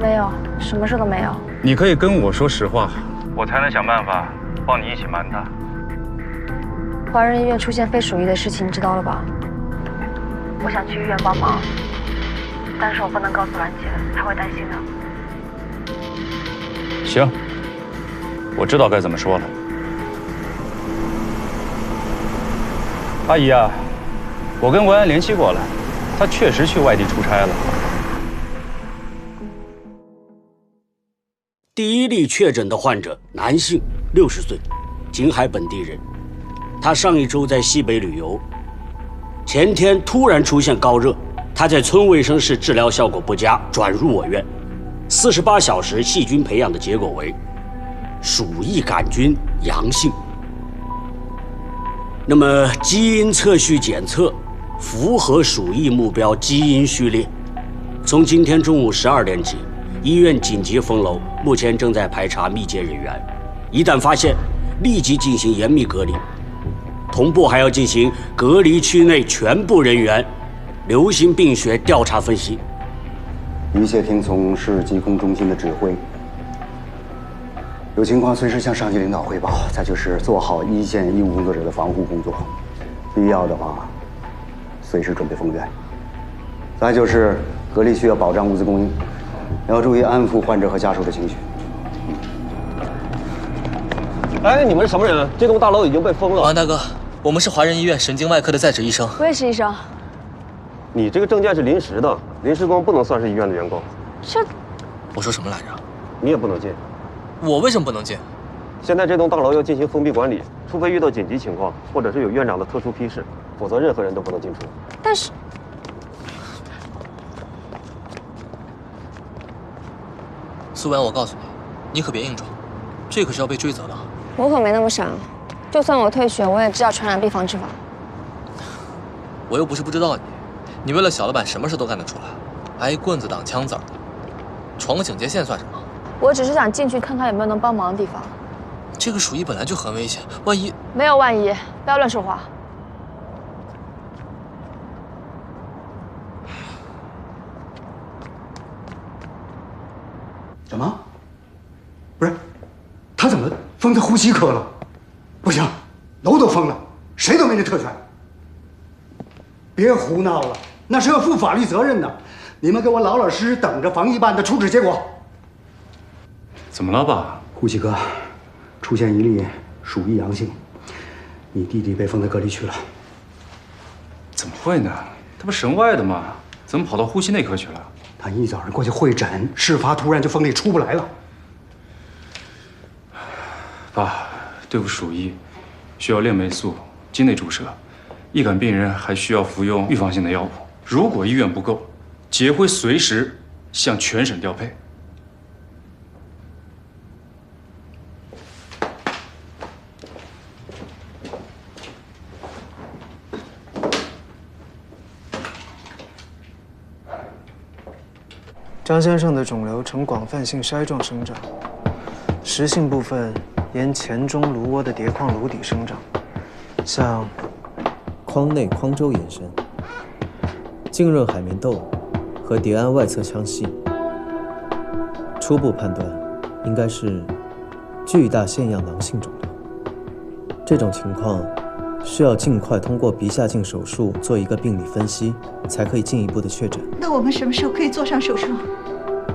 没有，什么事都没有。你可以跟我说实话，我才能想办法帮你一起瞒她。华人医院出现非鼠疫的事情，你知道了吧？我想去医院帮忙，但是我不能告诉兰姐，她会担心的。行，我知道该怎么说了。阿姨啊，我跟文安联系过了，他确实去外地出差了。第一例确诊的患者，男性，60岁，景海本地人。他上一周在西北旅游，前天突然出现高热，他在村卫生室治疗效果不佳，转入我院。48小时细菌培养的结果为鼠疫杆菌阳性。那么基因测序检测符合鼠疫目标基因序列。从今天中午12点起，医院紧急封楼，目前正在排查密接人员，一旦发现，立即进行严密隔离。同步还要进行隔离区内全部人员流行病学调查分析。一切听从市疾控中心的指挥，有情况随时向上级领导汇报。再就是做好一线医务工作者的防护工作，必要的话，随时准备封院。再就是隔离区要保障物资供应，要注意安抚患者和家属的情绪。哎，你们是什么人？这栋大楼已经被封了。王大哥，我们是华人医院神经外科的在职医生。我也是医生。你这个证件是临时的，临时工不能算是医院的员工。这，我说什么来着？你也不能进。我为什么不能进？现在这栋大楼要进行封闭管理，除非遇到紧急情况，或者是有院长的特殊批示，否则任何人都不能进出。但是，苏文，我告诉你，你可别硬装，这可是要被追责的。我可没那么傻，就算我退学，我也知道传染病防治法。我又不是不知道你，你为了小老板什么事都干得出来，挨棍子挡枪子儿，闯个警戒线算什么？我只是想进去看看有没有能帮忙的地方。这个鼠疫本来就很危险，万一……没有万一，不要乱说话。什么？不是，他怎么封在呼吸科了？不行，楼都封了，谁都没那特权。别胡闹了，那是要负法律责任的。你们给我老老实实等着防疫办的处置结果。怎么了，爸？呼吸科出现一例鼠疫阳性，你弟弟被封在隔离区了。怎么会呢？他不省外的吗？怎么跑到呼吸内科去了？他一早上过去会诊，事发突然就封里出不来了。爸，对付鼠疫需要链霉素肌内注射，易感病人还需要服用预防性的药物。如果医院不够，姐会随时向全省调配。张先生的肿瘤呈广泛性筛状生长，实性部分沿前中颅窝的蝶眶颅底生长，向眶内眶周延伸，浸润海绵窦和蝶鞍外侧腔隙。初步判断应该是巨大腺样囊性肿瘤。这种情况需要尽快通过鼻下镜手术做一个病理分析，才可以进一步的确诊。那我们什么时候可以做上手术？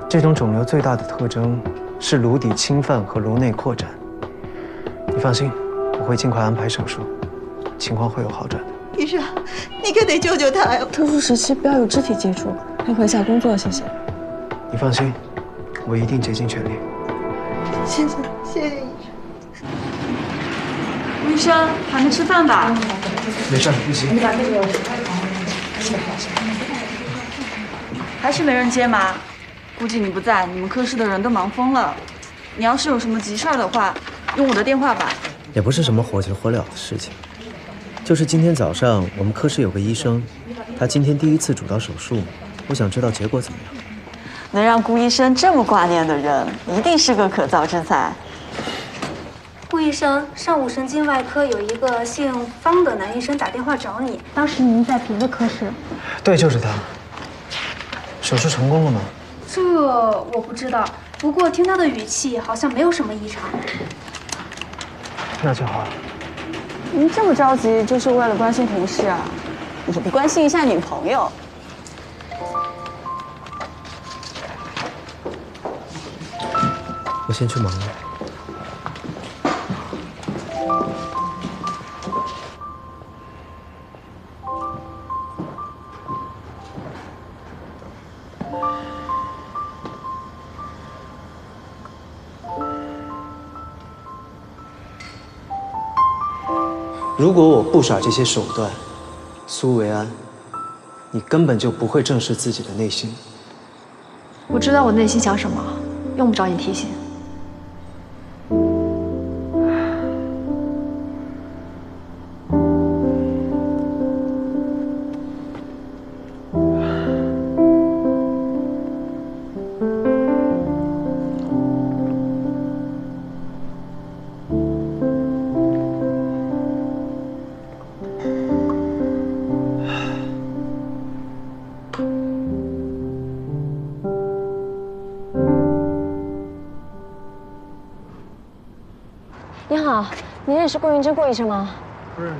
这种肿瘤最大的特征是颅底侵犯和颅内扩展。你放心，我会尽快安排手术，情况会有好转的。医生，你可得救救他呀！特殊时期不要有肢体接触，配合一下工作，谢谢。你放心，我一定竭尽全力。谢谢，谢谢医生。吴医生，还没吃饭吧？没事，不急。你把这个还是没人接吗？估计你不在，你们科室的人都忙疯了。你要是有什么急事儿的话，用我的电话吧。也不是什么火急火燎的事情，就是今天早上我们科室有个医生，他今天第一次主刀手术，我想知道结果怎么样。能让顾医生这么挂念的人，一定是个可造之材。顾医生，上午神经外科有一个姓方的男医生打电话找你，当时您在别的科室。对，就是他。手术成功了吗？这我不知道，不过听他的语气，好像没有什么异常。那就好了。您这么着急，就是为了关心同事啊？也不关心一下女朋友？我先去忙了。如果我不耍这些手段，苏维安，你根本就不会正视自己的内心。我知道我内心想什么，用不着你提醒。你好，你认识顾云珍顾医生吗？不认识。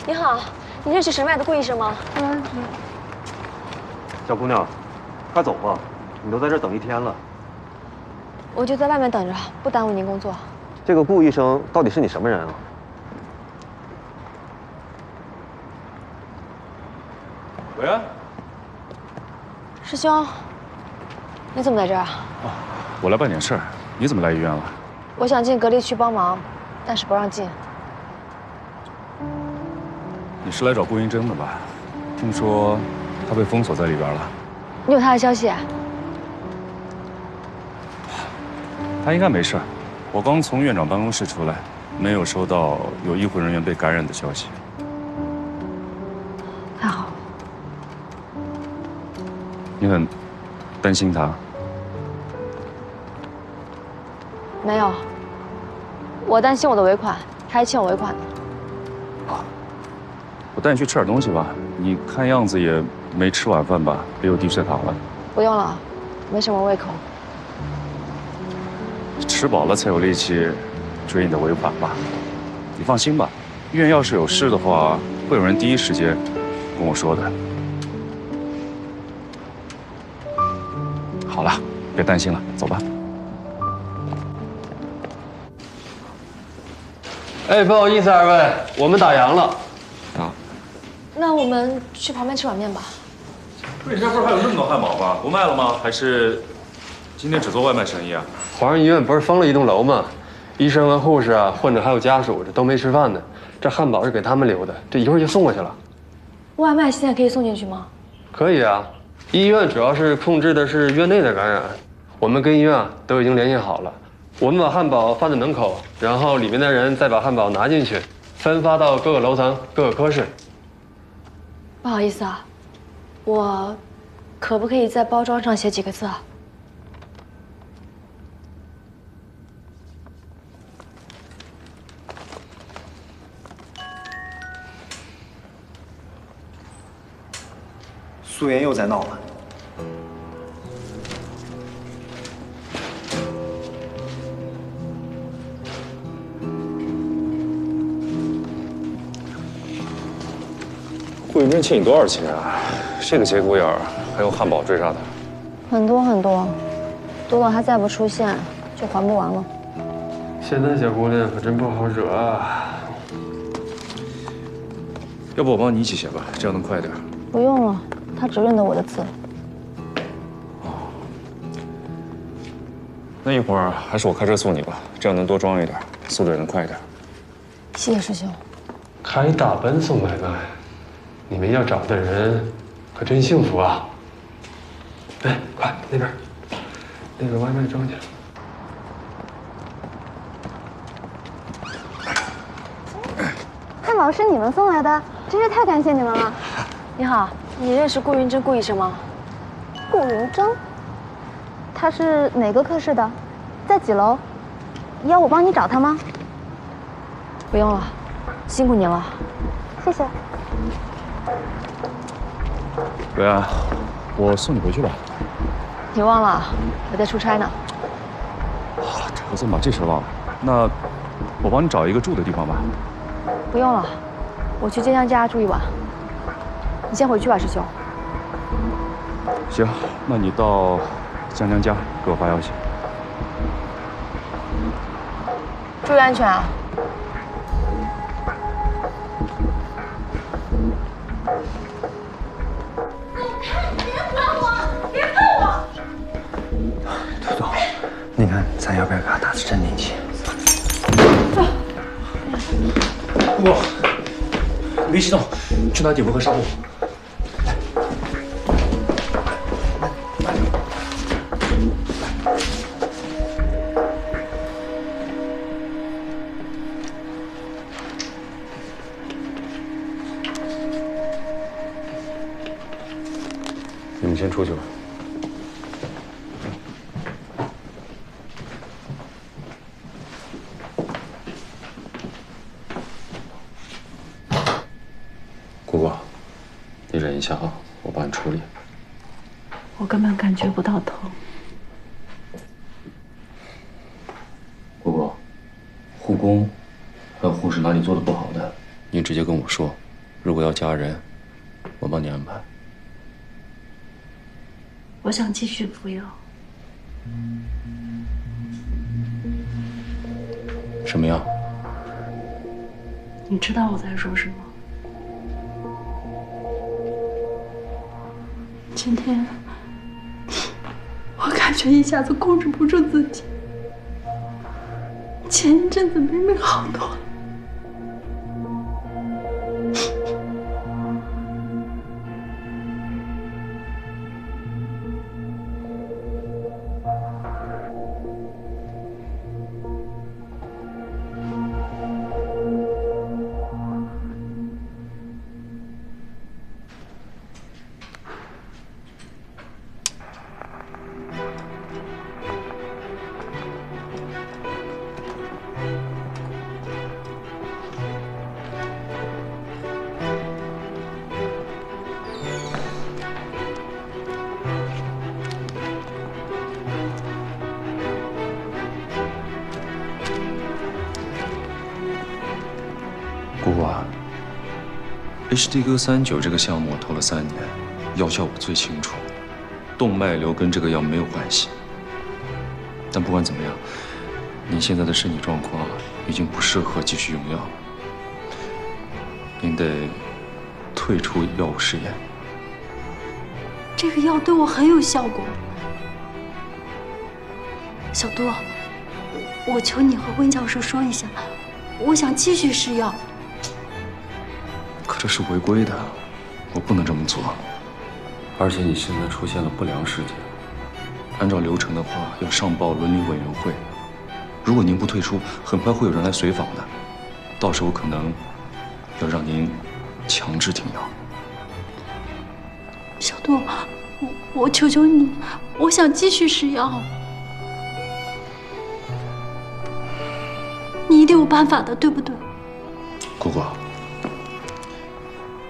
你好，你认识神脉的顾医生吗？不认识。小姑娘，快走吧，你都在这儿等一天了。我就在外面等着，不耽误您工作。这个顾医生到底是你什么人啊？维安，师兄，你怎么在这儿？我来办点事儿，你怎么来医院了？我想进隔离区帮忙，但是不让进。你是来找顾云珍的吧？听说她被封锁在里边了。你有她的消息？她应该没事。我刚从院长办公室出来，没有收到有医护人员被感染的消息。太好了。你很担心她？没有，我担心我的尾款，他还欠我尾款呢。我带你去吃点东西吧。你看样子也没吃晚饭吧？别有低血糖了。不用了，没什么胃口。吃饱了才有力气追你的尾款吧。你放心吧，医院要是有事的话，会有人第一时间跟我说的。好了，别担心了，走吧。哎，不好意思，二位，我们打烊了。啊？那我们去旁边吃碗面吧。你这不是还有那么多汉堡吗？不卖了吗？还是今天只做外卖生意啊？华仁医院不是封了一栋楼吗？医生和护士啊，患者还有家属，这都没吃饭呢。这汉堡是给他们留的，这一会儿就送过去了。外卖现在可以送进去吗？可以啊，医院主要是控制的是院内的感染，我们跟医院啊都已经联系好了。我们把汉堡放在门口，然后里面的人再把汉堡拿进去，分发到各个楼层、各个科室。把不好意思啊，我可不可以在包装上写几个字啊？素颜又在闹了。顾云珍欠你多少钱啊？这个节骨眼儿还用汉堡追杀他？很多很多，多到他再不出现就还不完了。现在小姑娘可真不好惹啊！要不我帮你一起写吧，这样能快点。不用了，他只认得我的字。那一会儿还是我开车送你吧，这样能多装一点，速度也能快一点。谢谢师兄。开大奔送买卖，你们要找的人可真幸福啊！哎，快那边，那个外卖装去。汉堡是你们送来的，真是太感谢你们了。你好，你认识顾云珍顾医生吗？顾云珍，他是哪个科室的？在几楼？要我帮你找他吗？不用了，辛苦您了。谢谢。维安，我送你回去吧。你忘了，我在出差呢。我怎么把这事忘了？那我帮你找一个住的地方吧。不用了，我去江江家住一晚。你先回去吧，师兄。行，那你到江江家给我发消息。注意安全啊！涂总，你看咱要不要给他打次镇定剂？不，你别激动，去拿碘伏和纱布。你们先出去吧。姑姑，你忍一下啊，我帮你处理。我根本感觉不到疼。姑姑，护工还有护士哪里做的不好的，您直接跟我说。如果要加人，我帮你安排。我想继续服药。什么药？你知道我在说什么？今天，我感觉一下子控制不住自己。前一阵子明明好多了。姑姑啊，HD 哥39这个项目我投了3年，药效我最清楚，动脉瘤跟这个药没有关系。但不管怎么样，您现在的身体状况已经不适合继续用药了，您得退出药物试验。这个药对我很有效果。小杜，我求你和温教授说一下，我想继续试药。可这是违规的，我不能这么做。而且你现在出现了不良事件，按照流程的话要上报伦理委员会。如果您不退出，很快会有人来随访的，到时候可能要让您强制停药。小杜，我求求你，我想继续吃药，你一定有办法的，对不对？姑姑，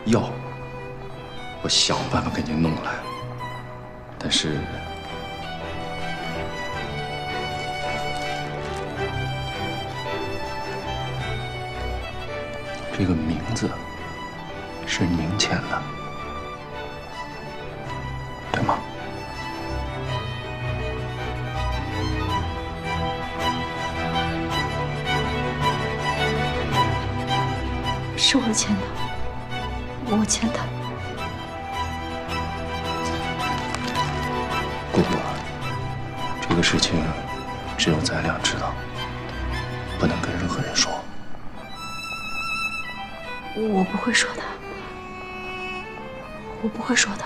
药我想办法给您弄来，但是这个名字是您签的，对吗？是我签的，我签的。姑姑，这个事情只有咱俩知道，不能跟任何人说。我不会说的，我不会说的。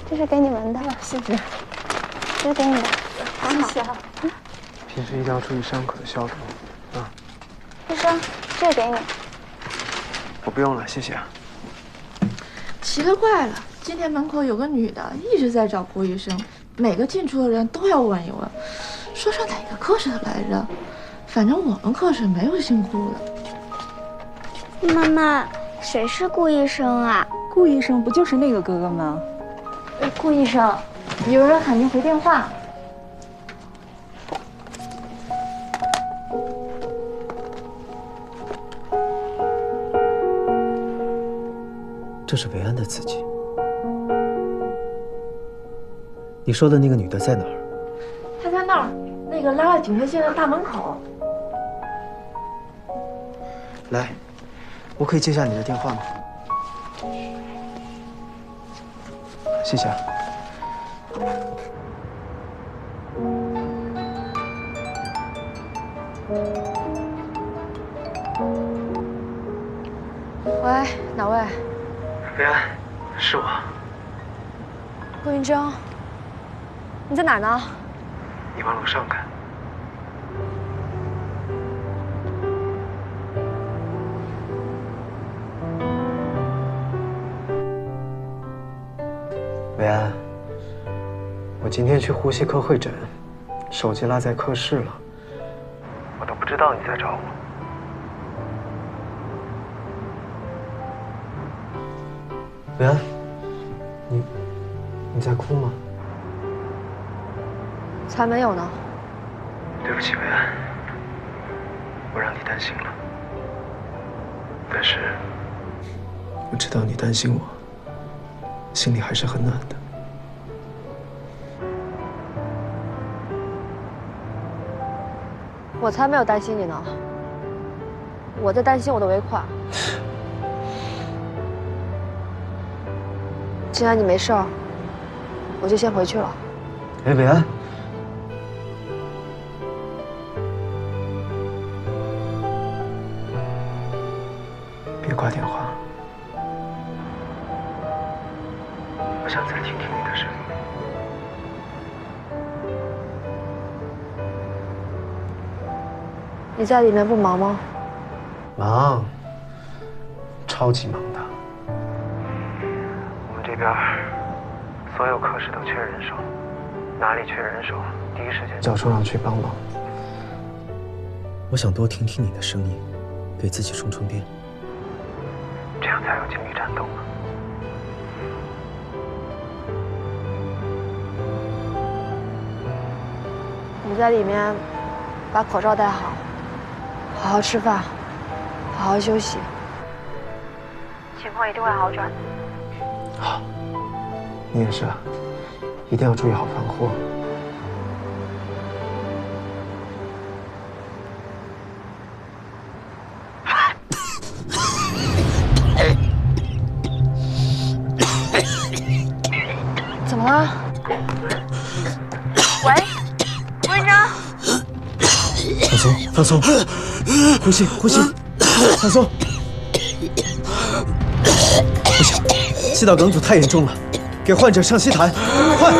这是给你们的，谢谢。这是给你的，谢谢啊。平时一定要注意伤口的消毒，啊。医生，这个给你。我不用了，谢谢啊。奇了怪了，今天门口有个女的一直在找顾医生，每个进出的人都要问一问，说是哪个科室的来着，反正我们科室没有姓顾的。妈妈，谁是顾医生啊？顾医生不就是那个哥哥吗？顾医生，有人喊您回电话。这是维安的字迹。你说的那个女的在哪儿？她在那儿，那个拉了警车线的大门口。来，我可以接下你的电话吗？谢谢啊。喂，哪位？维安，是我。顾云峥，你在哪儿呢？你往楼上看。维安，我今天去呼吸科会诊，手机落在科室了，我都不知道你在找我。维安，你在哭吗？才没有呢。对不起，维安，我让你担心了。但是我知道你担心我，心里还是很暖的。我才没有担心你呢，我在担心我的尾款。既然你没事儿，我就先回去了。哎，维安，别挂电话，我想再听听你的声音。你在里面不忙吗？忙，超级忙的。我们这边所有科室都缺人手，哪里缺人手，第一时间叫冲上去帮忙。我想多听听你的声音，给自己充充电，这样才有精力战斗嘛。你在里面把口罩戴好，好好吃饭，好好休息，情况一定会好转的。好，你也是啊，一定要注意好防护。怎么了？喂，顾云峥。放松，放松，呼吸，呼吸，放松。不行，气道梗阻太严重了，给患者上吸痰，快！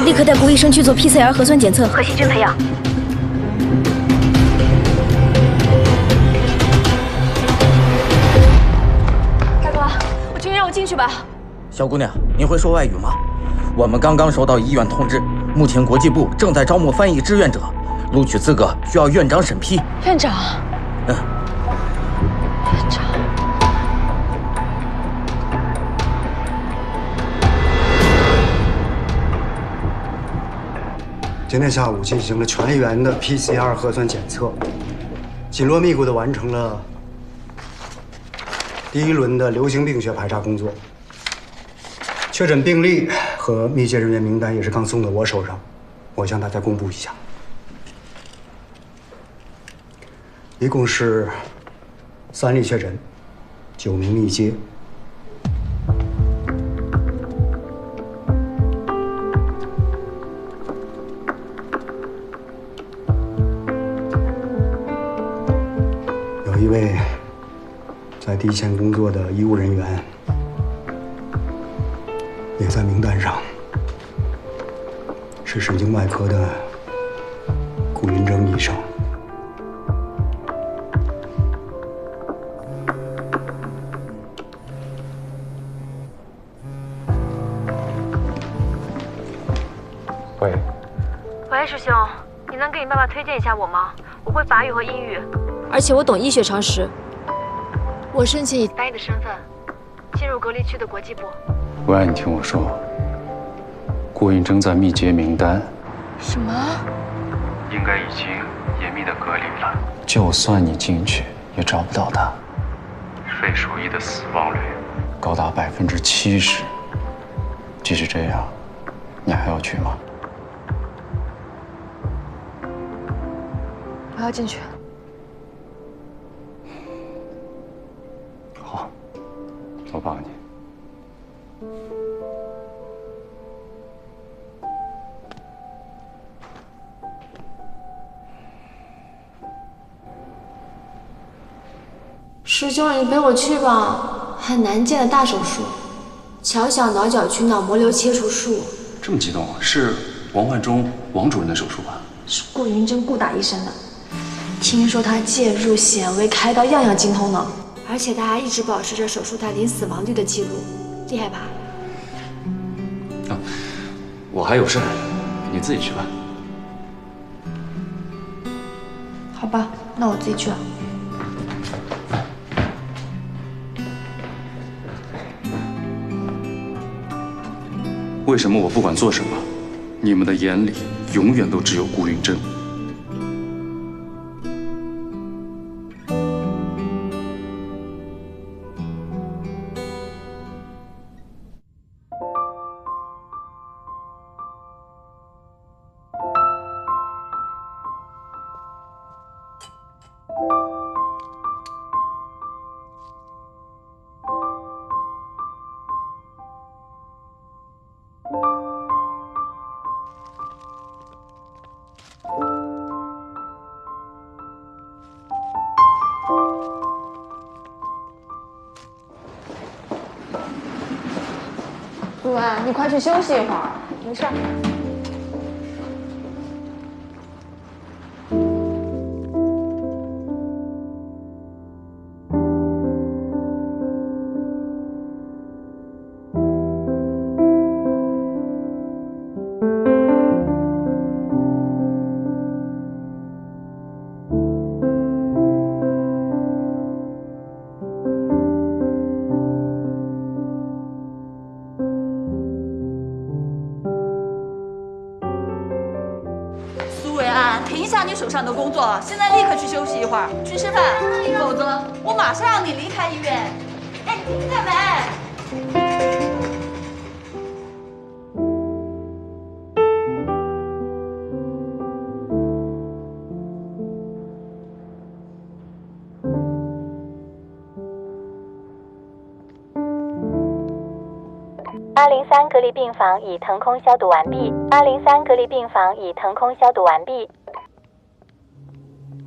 立刻带顾医生去做 PCR 核酸检测和细菌培养。大哥，我求你让我进去吧。小姑娘，你会说外语吗？我们刚刚收到医院通知，目前国际部正在招募翻译志愿者，录取资格需要院长审批。院长。嗯。院长。今天下午进行了全员的 PCR 核酸检测，紧锣密鼓地完成了第1轮的流行病学排查工作。确诊病例和密切人员名单也是刚送到我手上，我向大家公布一下，一共是3例确诊，9名密接。有一位在第一线工作的医务人员也在名单上，是神经外科的顾云峥医生。喂，喂，师兄，你能给你爸爸推荐一下我吗？我会法语和英语，而且我懂医学常识。我申请以翻译的身份进入隔离区的国际部。维安，你听我说，顾云峥在密接名单。什么？应该已经严密的隔离了。就算你进去，也找不到他。肺鼠疫的死亡率高达70%。即使这样，你还要去吗？我要进去。好，我帮你。师兄，你陪我去吧，很难见的大手术，桥小脑角区脑膜瘤切除术。这么激动，是王焕忠王主任的手术吧？是顾云峥顾大医生的。听说他介入、显微、开刀样样精通呢，而且他还一直保持着手术台零死亡率的记录，厉害吧？啊，我还有事，你自己去吧。好吧，那我自己去了。为什么我不管做什么，你们的眼里永远都只有顾云峥？陆安，你快去休息一会儿，没事儿。停一下你手上的工作，现在立刻去休息一会儿，去吃饭，否则我马上让你离开医院。哎，你听见没？ 203隔离病房已腾空消毒完毕。203隔离病房已腾空消毒完毕。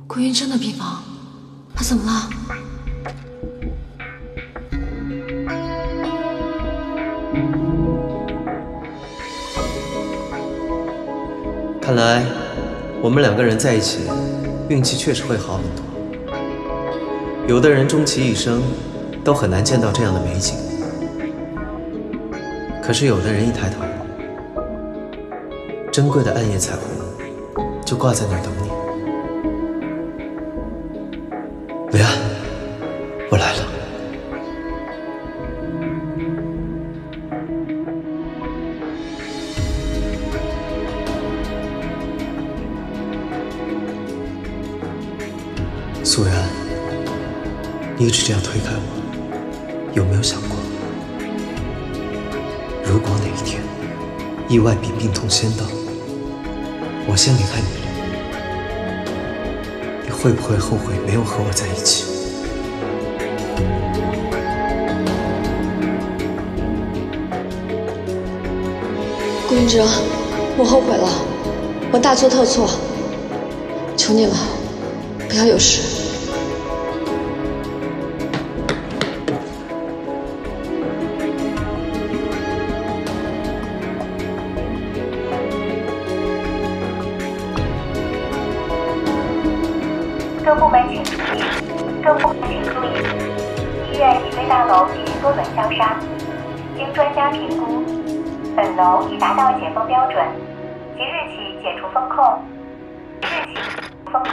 顾云琛的病房，他怎么了？看来我们两个人在一起，运气确实会好很多。有的人终其一生都很难见到这样的美景，可是有的人一抬头，珍贵的暗夜彩虹就挂在那儿等你。维安，我来了。苏维安，你一直这样推开我，有没有想过，如果哪一天意外比病痛先到，我先离开你了，你会不会后悔没有和我在一起？顾云哲，我后悔了，我大错特错，求你了，不要有事。各部门请注意，各部门请注意，医院已对大楼进行多轮消杀，经专家评估，本楼已达到解封标准，即日起解除封控。日起封控。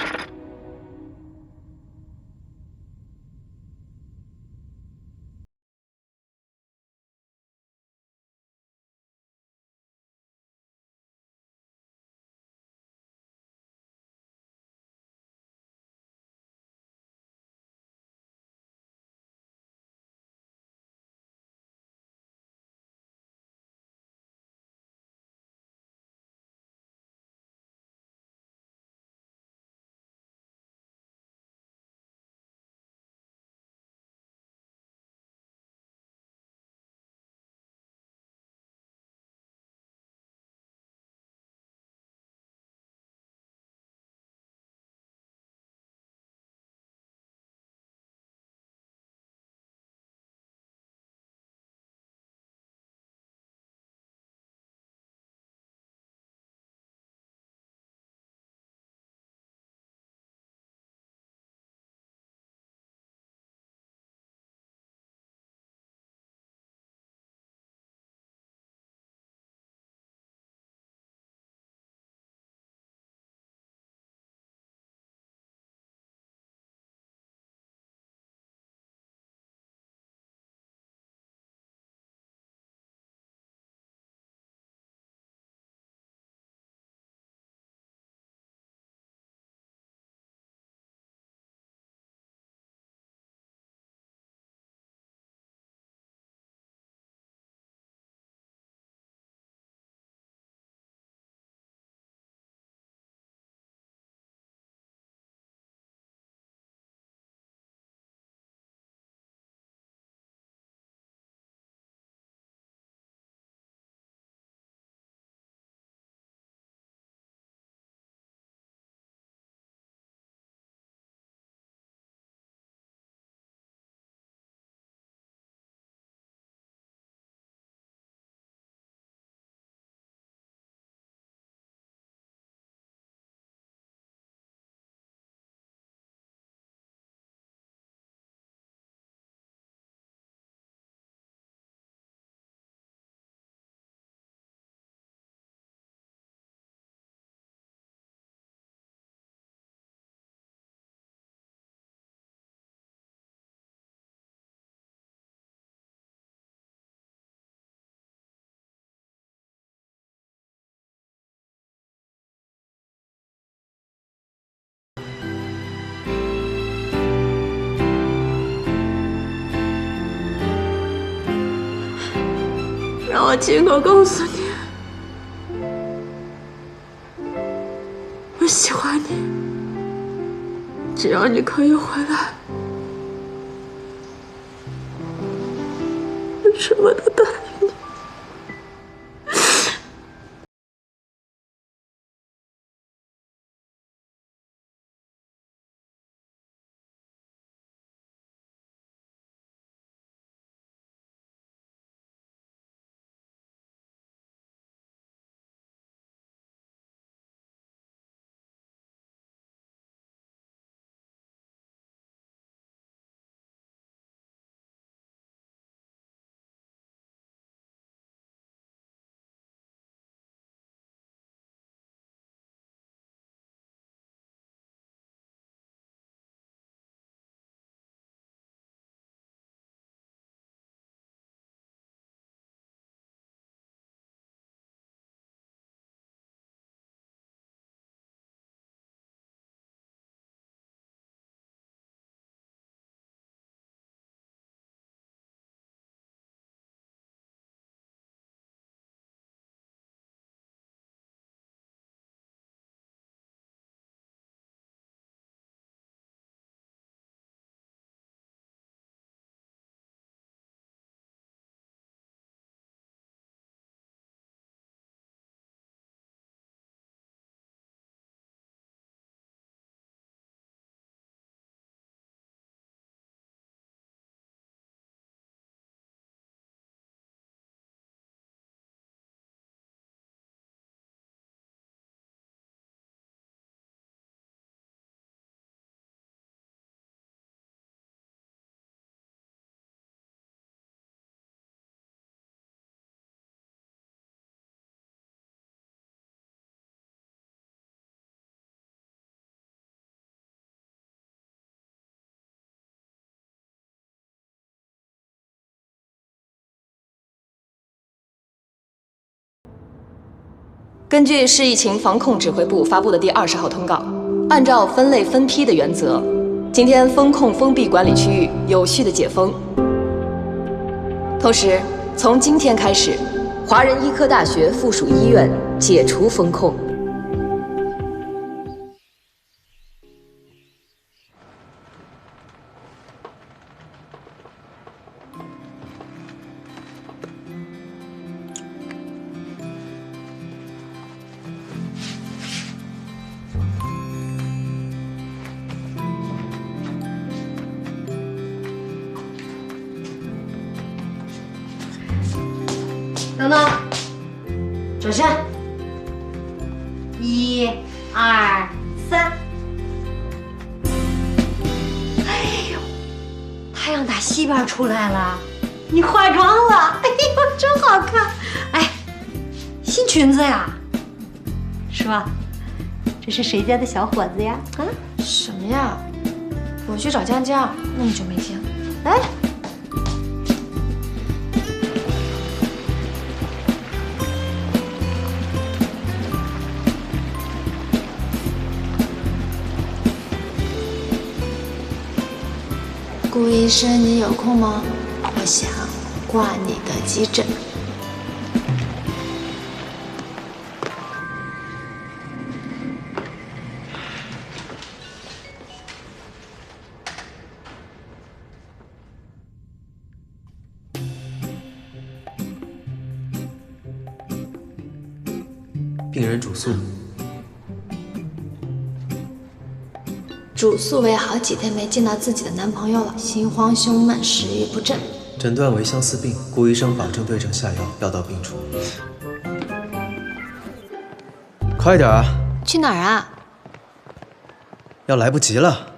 让我亲口告诉你，我喜欢你。只要你可以回来，我什么都答应你。根据市疫情防控指挥部发布的第20号通告，按照分类分批的原则，今天封控封闭管理区域有序的解封。同时，从今天开始，华人医科大学附属医院解除封控。等等，转身，1、2、3。哎呦，太阳打西边出来了，你化妆了，哎呦，真好看！哎，新裙子呀？说，这是谁家的小伙子呀？啊？什么呀？我去找江江，那么久没见。哎。顾医生，你有空吗？我想挂你的急诊。病人主诉。主诉为好几天没见到自己的男朋友了，心慌胸闷，食欲不振。诊断为相思病，顾医生保证对症下药，药到病除。快点啊！去哪儿啊？要来不及了。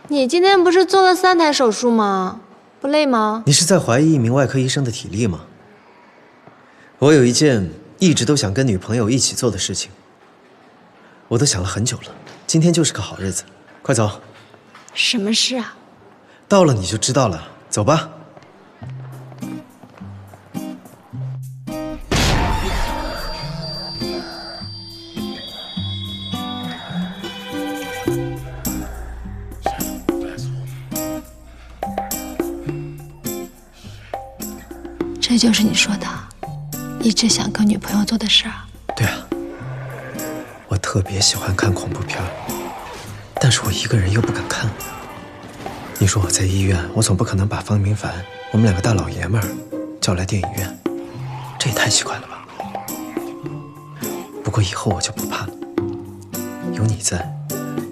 你今天不是做了3台手术吗？不累吗？你是在怀疑一名外科医生的体力吗？我有一件一直都想跟女朋友一起做的事情，我都想了很久了，今天就是个好日子。快走！什么事啊？到了你就知道了，走吧。这就是你说的，一直想跟女朋友做的事儿。对啊，我特别喜欢看恐怖片。但是我一个人又不敢看。你说我在医院，我总不可能把方明凡，我们2个大老爷们儿叫来电影院，这也太奇怪了吧？不过以后我就不怕了，有你在，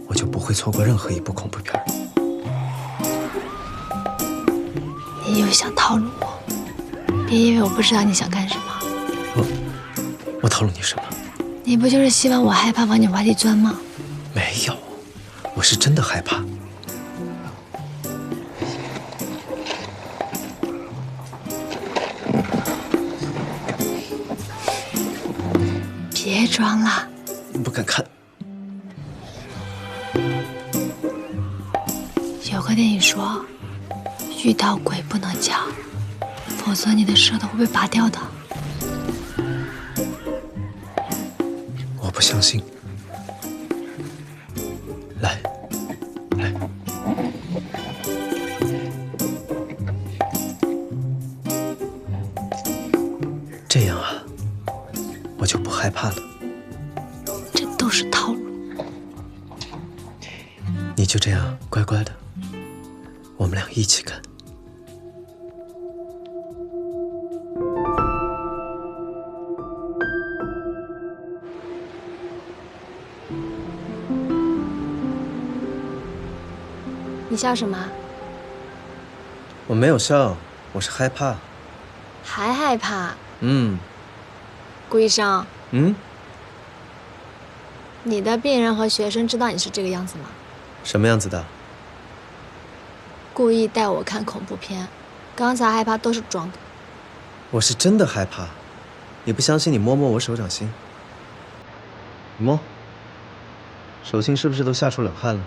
我就不会错过任何一部恐怖片。你又想套路我，别以为我不知道你想干什么。我套路你什么？你不就是希望我害怕往你怀里钻吗？没有。我是真的害怕。别装了，不敢看。有个电影说，遇到鬼不能叫，否则你的舌头会被拔掉的。我不相信。来，来，这样啊，我就不害怕了。这都是套路。你就这样乖乖的，我们俩一起干。你笑什么？我没有笑，我是害怕。还害怕？顾医生。你的病人和学生知道你是这个样子吗？什么样子的？故意带我看恐怖片，刚才害怕都是装的。我是真的害怕，你不相信你摸摸我手掌心。你摸，手心是不是都吓出冷汗了？